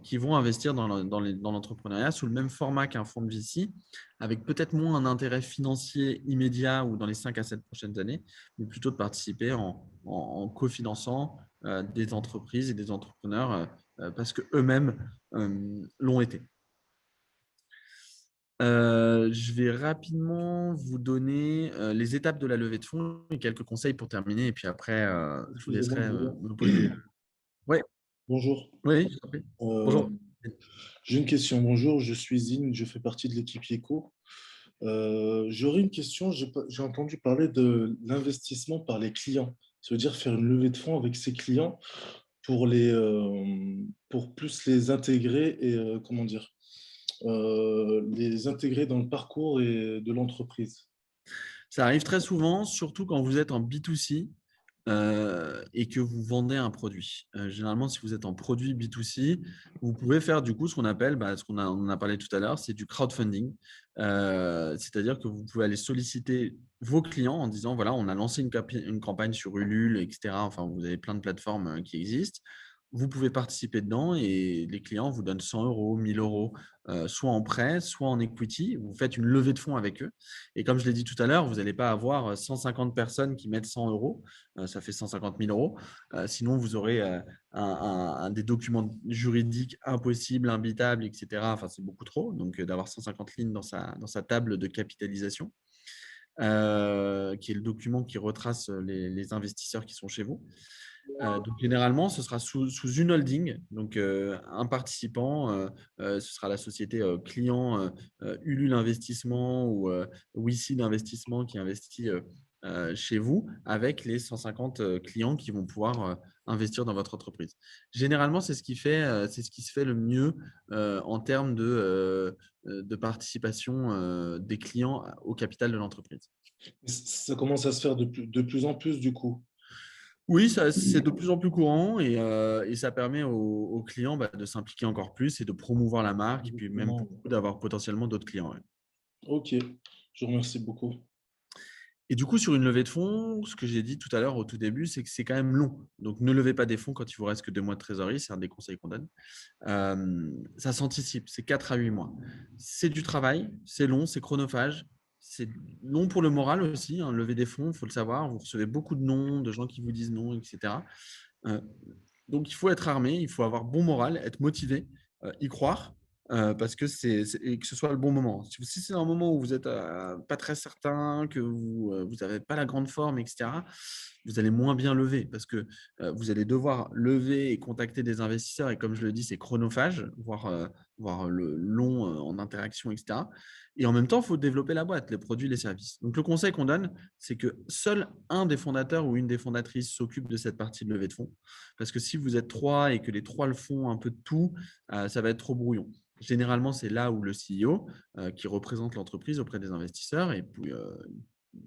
qui vont investir dans l'entrepreneuriat sous le même format qu'un fonds de VC, avec peut-être moins un intérêt financier immédiat ou dans les 5 à 7 prochaines années, mais plutôt de participer en cofinançant des entreprises et des entrepreneurs parce qu'eux-mêmes l'ont été. Je vais rapidement vous donner les étapes de la levée de fonds et quelques conseils pour terminer. Et puis après, je vous laisserai me poser. Oui, Bonjour. oui, bonjour. J'ai une question. Bonjour, je suis Zine, je fais partie de l'équipe IECO. J'aurais une question. J'ai entendu parler de l'investissement par les clients. Ça veut dire faire une levée de fonds avec ses clients pour plus les intégrer et les intégrer dans le parcours de l'entreprise. Ça arrive très souvent, surtout quand vous êtes en B2C et que vous vendez un produit. Généralement, si vous êtes en produit B2C, vous pouvez faire du coup ce qu'on appelle, on en a parlé tout à l'heure, c'est du crowdfunding. C'est-à-dire que vous pouvez aller solliciter vos clients en disant, voilà, on a lancé une campagne sur Ulule, etc. Enfin, vous avez plein de plateformes qui existent. Vous pouvez participer dedans et les clients vous donnent 100 euros, 1000 euros, soit en prêt, soit en equity. Vous faites une levée de fonds avec eux. Et comme je l'ai dit tout à l'heure, vous n'allez pas avoir 150 personnes qui mettent 100 euros. Ça fait 150 000 euros. Sinon, vous aurez des documents juridiques impossibles, imbitables, etc. Enfin, c'est beaucoup trop. Donc, d'avoir 150 lignes dans sa table de capitalisation, qui est le document qui retrace les investisseurs qui sont chez vous. Donc, généralement, ce sera sous une holding. Donc, un participant, ce sera la société client Ulule Investissement ou WeSeed Investissement qui investit chez vous avec les 150 clients qui vont pouvoir investir dans votre entreprise. Généralement, c'est ce qui se fait le mieux en termes de participation des clients au capital de l'entreprise. Ça commence à se faire de plus en plus du coup. Oui, c'est de plus en plus courant et ça permet aux clients de s'impliquer encore plus et de promouvoir la marque et puis même d'avoir potentiellement d'autres clients. Ouais. Ok, je vous remercie beaucoup. Et du coup, sur une levée de fonds, ce que j'ai dit tout à l'heure au tout début, c'est que c'est quand même long. Donc, ne levez pas des fonds quand il vous reste que 2 mois de trésorerie. C'est un des conseils qu'on donne. Ça s'anticipe, c'est 4 à 8 mois. C'est du travail, c'est long, c'est chronophage. C'est long pour le moral aussi. Lever des fonds, il faut le savoir. Vous recevez beaucoup de non, de gens qui vous disent non, etc. Euh, donc, il faut être armé, il faut avoir bon moral, être motivé, y croire, parce que et que ce soit le bon moment. Si c'est un moment où vous n'êtes pas très certain, que vous n'avez pas la grande forme, etc., vous allez moins bien lever parce que vous allez devoir lever et contacter des investisseurs. Et comme je le dis, c'est chronophage, voire le long en interaction, etc. Et en même temps, il faut développer la boîte, les produits, les services. Donc, le conseil qu'on donne, c'est que seul un des fondateurs ou une des fondatrices s'occupe de cette partie de levée de fonds. Parce que si vous êtes 3 et que les 3 le font un peu de tout, ça va être trop brouillon. Généralement, c'est là où le CEO, qui représente l'entreprise auprès des investisseurs, et puis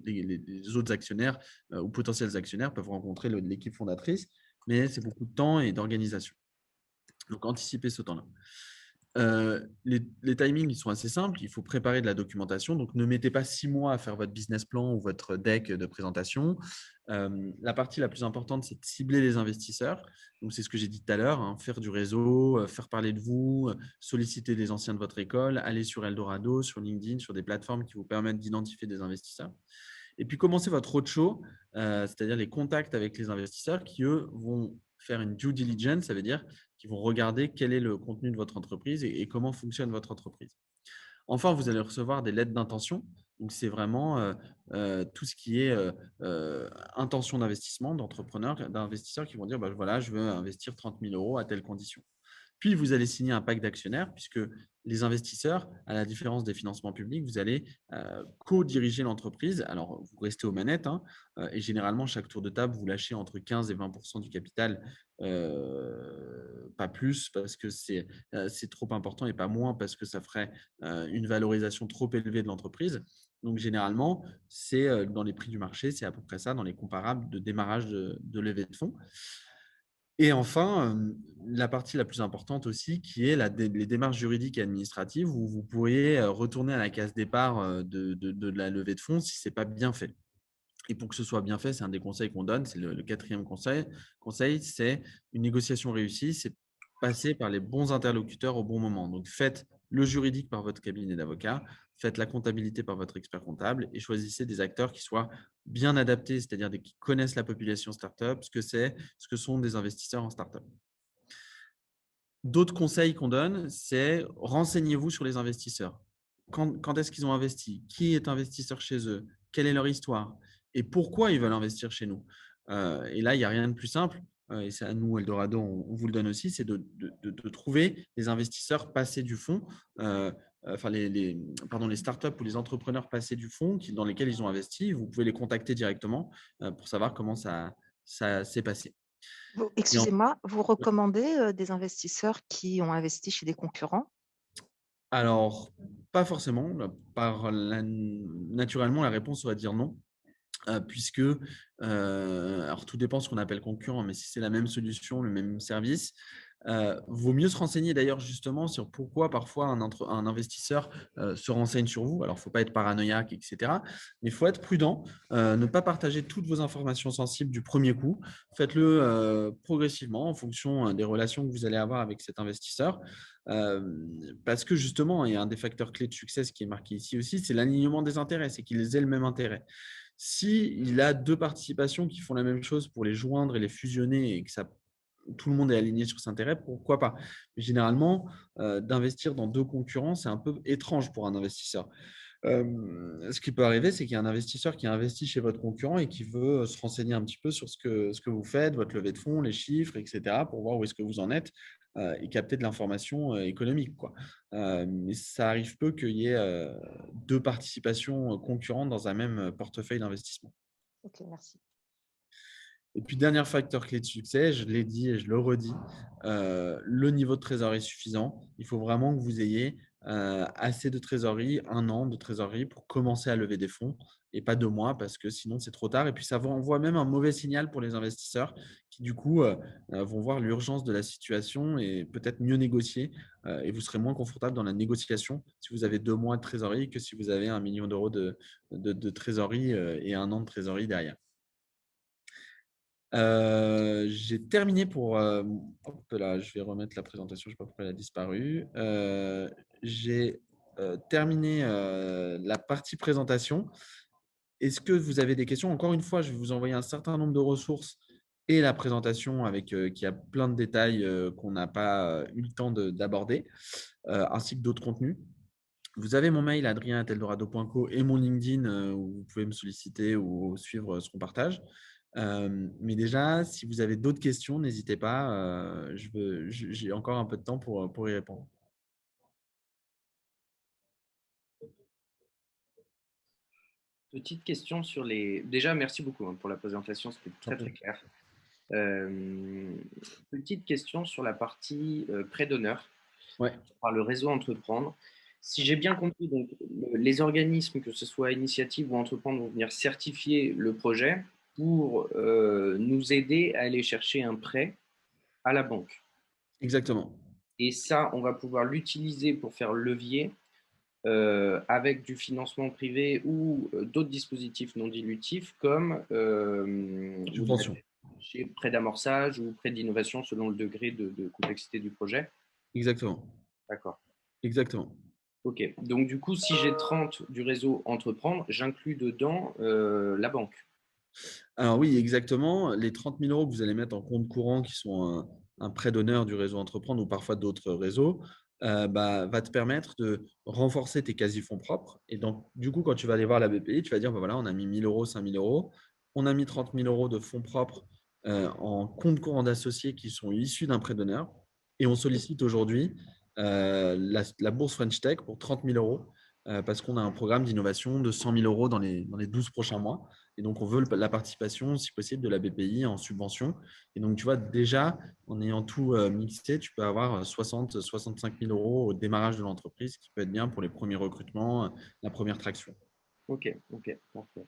les autres actionnaires ou potentiels actionnaires peuvent rencontrer l'équipe fondatrice, mais c'est beaucoup de temps et d'organisation. Donc, anticiper ce temps-là. Les timings, ils sont assez simples. Il faut préparer de la documentation. Donc, ne mettez pas 6 mois à faire votre business plan ou votre deck de présentation. La partie la plus importante, c'est de cibler les investisseurs. Donc, c'est ce que j'ai dit tout à l'heure, faire du réseau, faire parler de vous, solliciter des anciens de votre école, aller sur Eldorado, sur LinkedIn, sur des plateformes qui vous permettent d'identifier des investisseurs. Et puis, commencez votre roadshow, c'est-à-dire les contacts avec les investisseurs qui, eux, vont faire une due diligence, ça veut dire qu'ils vont regarder quel est le contenu de votre entreprise et comment fonctionne votre entreprise. Enfin, vous allez recevoir des lettres d'intention. Donc, c'est vraiment tout ce qui est intention d'investissement d'entrepreneurs, d'investisseurs qui vont dire voilà, je veux investir 30 000 € à telle condition. Puis, vous allez signer un pacte d'actionnaires puisque les investisseurs, à la différence des financements publics, vous allez co-diriger l'entreprise. Alors, vous restez aux manettes et généralement, chaque tour de table, vous lâchez entre 15 et 20% du capital, pas plus parce que c'est trop important et pas moins parce que ça ferait une valorisation trop élevée de l'entreprise. Donc, généralement, c'est dans les prix du marché, c'est à peu près ça dans les comparables de démarrage de levée de fonds. Et enfin, la partie la plus importante aussi, qui est les démarches juridiques et administratives, où vous pourriez retourner à la case départ de la levée de fonds si ce n'est pas bien fait. Et pour que ce soit bien fait, c'est un des conseils qu'on donne, c'est le 4e conseil, c'est une négociation réussie, c'est passer par les bons interlocuteurs au bon moment. Donc, faites le juridique par votre cabinet d'avocat, faites la comptabilité par votre expert comptable et choisissez des acteurs qui soient bien adaptés, c'est-à-dire qui connaissent la population startup, ce que sont des investisseurs en startup. D'autres conseils qu'on donne, c'est renseignez-vous sur les investisseurs. Quand est-ce qu'ils ont investi? Qui est investisseur chez eux? Quelle est leur histoire? Et pourquoi ils veulent investir chez nous? Et là, il n'y a rien de plus simple. Et c'est à nous, Eldorado, on vous le donne aussi, c'est de trouver les investisseurs passés du fonds, enfin les startups ou les entrepreneurs passés du fonds dans lesquels ils ont investi. Vous pouvez les contacter directement pour savoir comment ça s'est passé. Excusez-moi, vous recommandez des investisseurs qui ont investi chez des concurrents? Alors, pas forcément. Naturellement, la réponse serait de dire non. Puisque, alors tout dépend de ce qu'on appelle concurrent, mais si c'est la même solution, le même service, vaut mieux se renseigner d'ailleurs justement sur pourquoi parfois un investisseur se renseigne sur vous. Alors, il ne faut pas être paranoïaque, etc. Mais il faut être prudent, ne pas partager toutes vos informations sensibles du premier coup. Faites-le progressivement en fonction des relations que vous allez avoir avec cet investisseur. Parce que justement, il y a un des facteurs clés de succès qui est marqué ici aussi, c'est l'alignement des intérêts, c'est qu'ils aient le même intérêt. S'il a 2 participations qui font la même chose pour les joindre et les fusionner et que tout le monde est aligné sur cet intérêt, pourquoi pas? Mais généralement, d'investir dans 2 concurrents, c'est un peu étrange pour un investisseur. Ce qui peut arriver, c'est qu'il y a un investisseur qui a investi chez votre concurrent et qui veut se renseigner un petit peu sur ce que vous faites, votre levée de fonds, les chiffres, etc., pour voir où est-ce que vous en êtes et capter de l'information économique, quoi. Mais ça arrive peu qu'il y ait 2 participations concurrentes dans un même portefeuille d'investissement. Ok, merci. Et puis, dernier facteur clé de succès, je l'ai dit et je le redis, le niveau de trésorerie suffisant. Il faut vraiment que vous ayez assez de trésorerie, 1 an de trésorerie pour commencer à lever des fonds et pas 2 mois parce que sinon c'est trop tard. Et puis ça envoie même un mauvais signal pour les investisseurs qui du coup vont voir l'urgence de la situation et peut-être mieux négocier et vous serez moins confortable dans la négociation si vous avez 2 mois de trésorerie que si vous avez 1 million d'euros de trésorerie et 1 an de trésorerie derrière. J'ai terminé pour hop là, je vais remettre la présentation, je ne sais pas pourquoi elle a disparu. J'ai terminé la partie présentation. Est-ce que vous avez des questions? Encore une fois, je vais vous envoyer un certain nombre de ressources et la présentation avec qui a plein de détails qu'on n'a pas eu le temps d'aborder, ainsi que d'autres contenus. Vous avez mon mail adrien@eldorado.co et mon LinkedIn où vous pouvez me solliciter ou suivre ce qu'on partage. Mais déjà, si vous avez d'autres questions, n'hésitez pas. J'ai encore un peu de temps pour y répondre. Petite question sur les. Déjà, merci beaucoup pour la présentation, c'était très très clair. Petite question sur la partie prêt d'honneur Ouais. par le réseau Entreprendre. Si j'ai bien compris, donc, les organismes, que ce soit Initiative ou Entreprendre, vont venir certifier le projet pour nous aider à aller chercher un prêt à la banque. Exactement. Et ça, on va pouvoir l'utiliser pour faire levier avec du financement privé ou d'autres dispositifs non dilutifs comme Subvention. prêt d'amorçage ou prêt d'innovation selon le degré de complexité du projet. Exactement. D'accord. Exactement. Ok. Donc, du coup, si j'ai 30 du réseau Entreprendre, j'inclus dedans la banque. Alors oui, exactement. Les 30 000 € que vous allez mettre en compte courant, qui sont un prêt d'honneur du réseau Entreprendre ou parfois d'autres réseaux, va te permettre de renforcer tes quasi-fonds propres. Et donc, du coup, quand tu vas aller voir la BPI, tu vas dire, voilà, on a mis 1 000 €, 5 000 €, on a mis 30 000 € de fonds propres en compte courant d'associés qui sont issus d'un prêt d'honneur. Et on sollicite aujourd'hui la bourse French Tech pour 30 000 € parce qu'on a un programme d'innovation de 100 000 € dans les 12 prochains mois. Et donc, on veut la participation, si possible, de la BPI en subvention. Et donc, tu vois, déjà, en ayant tout mixé, tu peux avoir 60 65 000 € au démarrage de l'entreprise, qui peut être bien pour les premiers recrutements, la première traction. Ok, parfait.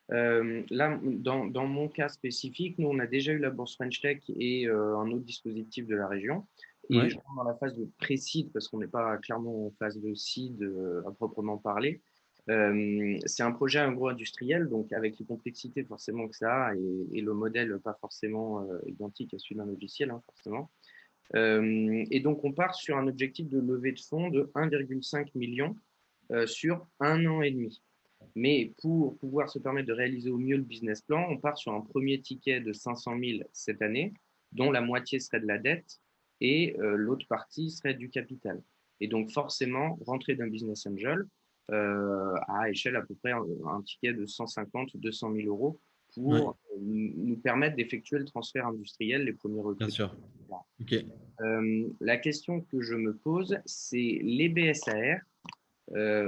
Là, dans mon cas spécifique, nous, on a déjà eu la bourse French Tech et un autre dispositif de la région. Et Ouais. je rentre dans la phase de pré-seed parce qu'on n'est pas clairement en phase de seed à proprement parler. C'est un projet agro-industriel, donc avec les complexités forcément que ça a et le modèle pas forcément identique à celui d'un logiciel, hein, forcément. Et donc, on part sur un objectif de levée de fonds de 1,5 million sur 1 an et demi. Mais pour pouvoir se permettre de réaliser au mieux le business plan, on part sur un premier ticket de 500 000 cette année, dont la moitié serait de la dette et l'autre partie serait du capital. Et donc forcément, rentrer d'un business angel à échelle à peu près un ticket de 150-200 000 € pour nous permettre d'effectuer le transfert industriel, les premiers recrutements. Bien sûr. OK. La question que je me pose, c'est les BSAR,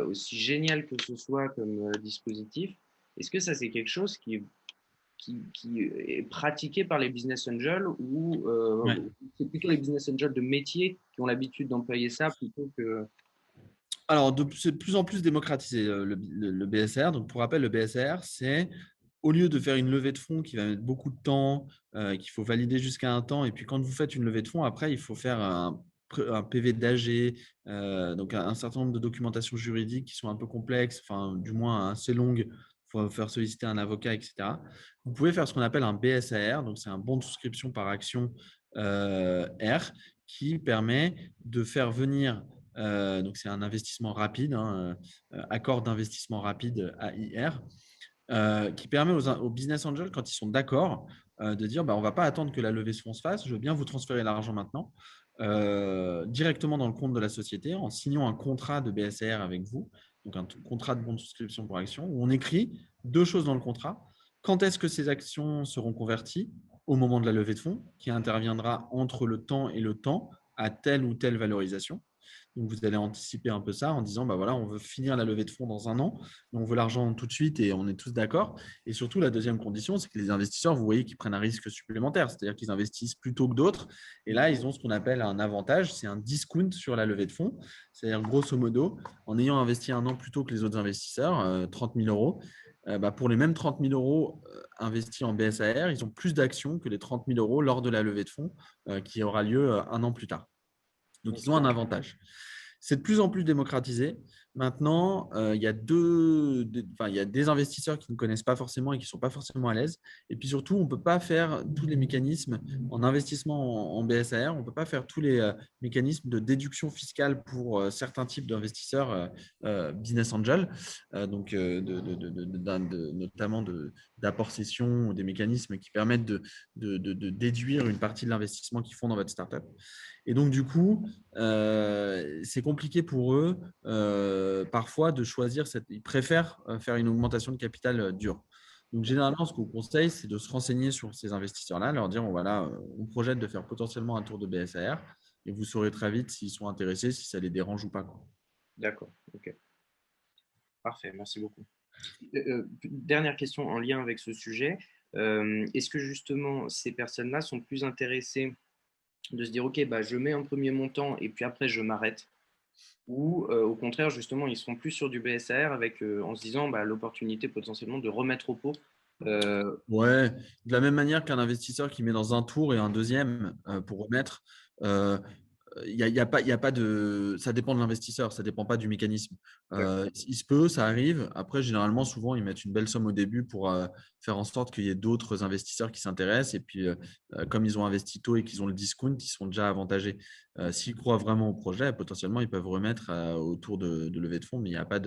aussi génial que ce soit comme dispositif, est-ce que ça c'est quelque chose qui est pratiqué par les business angels ou c'est plutôt les business angels de métier qui ont l'habitude d'employer ça plutôt que… Alors, c'est de plus en plus démocratisé le BSR. Donc, pour rappel, le BSR, c'est au lieu de faire une levée de fonds qui va mettre beaucoup de temps, qu'il faut valider jusqu'à un temps, et puis quand vous faites une levée de fonds, après, il faut faire un PV d'AG, donc un certain nombre de documentations juridiques qui sont un peu complexes, enfin, du moins assez longues. Il faut faire solliciter un avocat, etc. Vous pouvez faire ce qu'on appelle un BSAR, donc c'est un bon de souscription par action R, qui permet de faire venir donc c'est un investissement rapide, accord d'investissement rapide AIR, qui permet aux business angels, quand ils sont d'accord, de dire on ne va pas attendre que la levée de fonds se fasse, je veux bien vous transférer l'argent maintenant, directement dans le compte de la société, en signant un contrat de BSR avec vous, donc un contrat de bon de souscription pour action, où on écrit 2 choses dans le contrat. Quand est-ce que ces actions seront converties au moment de la levée de fonds, qui interviendra entre le temps et le temps, à telle ou telle valorisation. Donc, vous allez anticiper un peu ça en disant, bah voilà, on veut finir la levée de fonds dans 1 an, mais on veut l'argent tout de suite et on est tous d'accord. Et surtout, la deuxième condition, c'est que les investisseurs, vous voyez qu'ils prennent un risque supplémentaire, c'est-à-dire qu'ils investissent plus tôt que d'autres. Et là, ils ont ce qu'on appelle un avantage, c'est un discount sur la levée de fonds. C'est-à-dire, grosso modo, en ayant investi 1 an plus tôt que les autres investisseurs, 30 000 euros, pour les mêmes 30 000 euros investis en BSAR, ils ont plus d'actions que les 30 000 euros lors de la levée de fonds qui aura lieu 1 an plus tard. Donc, ils ont un avantage. C'est de plus en plus démocratisé. Maintenant, il y a des investisseurs qui ne connaissent pas forcément et qui ne sont pas forcément à l'aise. Et puis surtout, on ne peut pas faire tous les mécanismes en investissement en BSAR. On ne peut pas faire tous les mécanismes de déduction fiscale pour certains types d'investisseurs business angel, notamment d'apport cession ou des mécanismes qui permettent de déduire une partie de l'investissement qu'ils font dans votre startup. Et donc, du coup, c'est compliqué pour eux parfois de choisir. Ils préfèrent faire une augmentation de capital dure. Donc, généralement, ce qu'on conseille, c'est de se renseigner sur ces investisseurs-là, leur dire, voilà, on projette de faire potentiellement un tour de BSAR et vous saurez très vite s'ils sont intéressés, si ça les dérange ou pas. D'accord, ok. Parfait, merci beaucoup. Dernière question en lien avec ce sujet. Est-ce que justement ces personnes-là sont plus intéressées de se dire ok, bah, je mets un premier montant et puis après je m'arrête, ou au contraire justement ils seront plus sur du BSAR avec, en se disant bah, l'opportunité potentiellement de remettre au pot Ouais, de la même manière qu'un investisseur qui met dans un tour et un deuxième pour remettre, y a pas de, ça dépend de l'investisseur, ça ne dépend pas du mécanisme. Il se peut, ça arrive. Après, généralement, souvent, ils mettent une belle somme au début pour faire en sorte qu'il y ait d'autres investisseurs qui s'intéressent. Et puis, comme ils ont investi tôt et qu'ils ont le discount, ils sont déjà avantagés. S'ils croient vraiment au projet, potentiellement, ils peuvent remettre autour de levée de fonds, mais il n'y a pas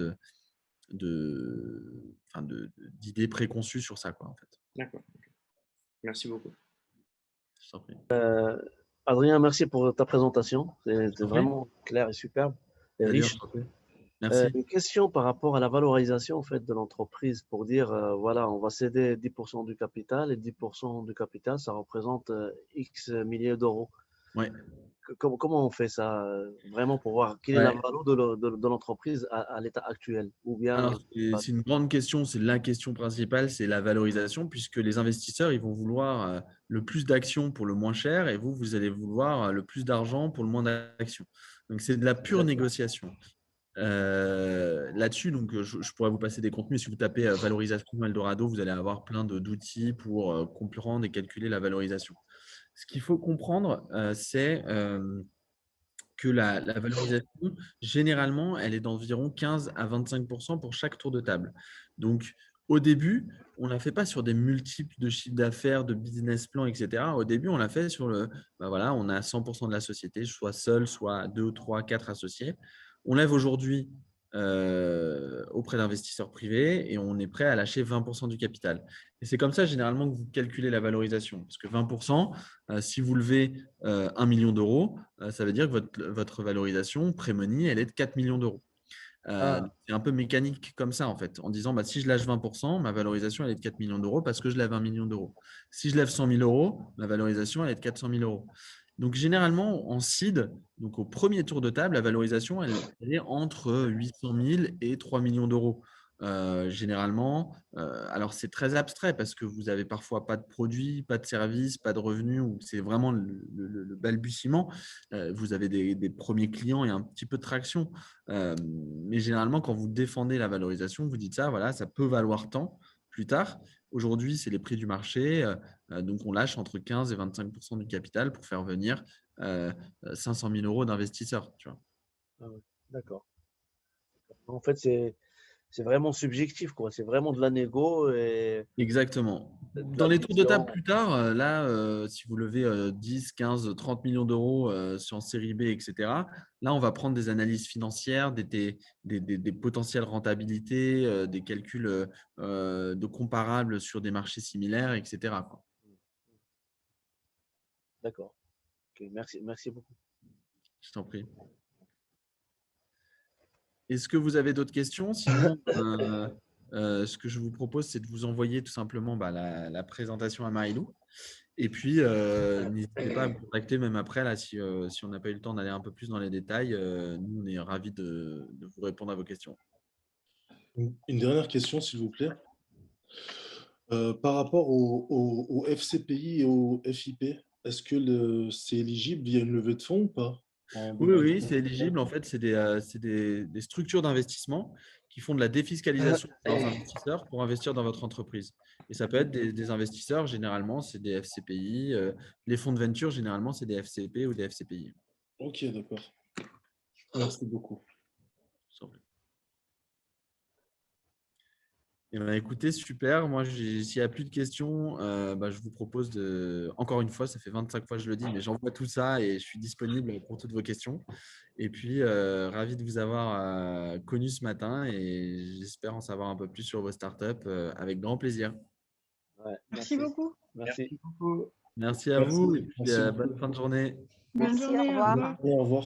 d'idée préconçue sur ça, quoi, en fait. D'accord. Merci beaucoup. Je t'en prie. Adrien, merci pour ta présentation. C'est vraiment clair et superbe et riche. Merci. Une question par rapport à la valorisation en fait, de l'entreprise pour dire, voilà, on va céder 10% du capital et 10% du capital, ça représente X milliers d'euros. Ouais. Comment on fait ça vraiment pour voir quelle est la valeur de l'entreprise à l'état actuel ou bien... Alors, c'est une grande question, c'est la question principale, c'est la valorisation, puisque les investisseurs, ils vont vouloir le plus d'actions pour le moins cher et vous allez vouloir le plus d'argent pour le moins d'actions. Donc, c'est de la pure négociation. Là-dessus, donc, je pourrais vous passer des contenus. Si vous tapez valorisation Eldorado, vous allez avoir plein d'outils pour comprendre et calculer la valorisation. Ce qu'il faut comprendre, c'est que la valorisation, généralement, elle est d'environ 15 à 25% pour chaque tour de table. Donc, au début, on ne la fait pas sur des multiples de chiffre d'affaires, de business plan, etc. Au début, on l'a fait sur voilà, on a 100% de la société, soit seul, soit 2, 3, 4 associés. On lève aujourd'hui auprès d'investisseurs privés et on est prêt à lâcher 20% du capital. Et c'est comme ça, généralement, que vous calculez la valorisation. Parce que 20%, si vous levez 1 million d'euros, ça veut dire que votre valorisation pré-money, elle est de 4 millions d'euros. C'est un peu mécanique comme ça, en fait, en disant si je lâche 20%, ma valorisation, elle est de 4 millions d'euros parce que je lève 1 million d'euros. Si je lève 100 000 euros, ma valorisation, elle est de 400 000 euros. Donc, généralement, en seed, donc au premier tour de table, la valorisation, elle est entre 800 000 et 3 millions d'euros. Généralement, alors c'est très abstrait parce que vous avez parfois pas de produit, pas de service, pas de revenus, ou c'est vraiment le balbutiement. Vous avez des premiers clients et un petit peu de traction. Mais généralement, quand vous défendez la valorisation, vous dites ça, voilà, ça peut valoir tant plus tard. Aujourd'hui, c'est les prix du marché. Donc, on lâche entre 15 et 25% du capital pour faire venir 500 000 euros d'investisseurs. D'accord. En fait, c'est vraiment subjectif, quoi. C'est vraiment de la négo. Exactement. Dans les tours de table plus tard, là, si vous levez 10, 15, 30 millions d'euros sur série B, etc., là, on va prendre des analyses financières, des potentielles rentabilités, des calculs de comparables sur des marchés similaires, etc. D'accord. Okay, merci beaucoup. Je t'en prie. Est-ce que vous avez d'autres questions? Sinon, ce que je vous propose, c'est de vous envoyer tout simplement la présentation à Marilou. Et puis, n'hésitez pas à me contacter même après, là, si on n'a pas eu le temps d'aller un peu plus dans les détails. Nous, on est ravis de vous répondre à vos questions. Une dernière question, s'il vous plaît. Par rapport au FCPI et au FIP, est-ce que c'est éligible via une levée de fonds ou pas? Oui, c'est éligible. En fait, c'est des structures d'investissement qui font de la défiscalisation de leurs investisseurs pour investir dans votre entreprise. Et ça peut être des investisseurs, généralement, c'est des FCPI. Les fonds de venture, généralement, c'est des FCP ou des FCPI. Ok, d'accord. Merci beaucoup. Eh ben, écoutez, super. Moi, s'il n'y a plus de questions, je vous propose encore une fois, ça fait 25 fois que je le dis, mais j'envoie tout ça et je suis disponible pour toutes vos questions. Et puis, ravi de vous avoir connu ce matin et j'espère en savoir un peu plus sur vos startups avec grand plaisir. Ouais, Merci beaucoup. Merci. Merci beaucoup. Merci à Merci. vous et puis Merci beaucoup. bonne fin de journée. Bonne Merci, au journée, au revoir. revoir. Au revoir.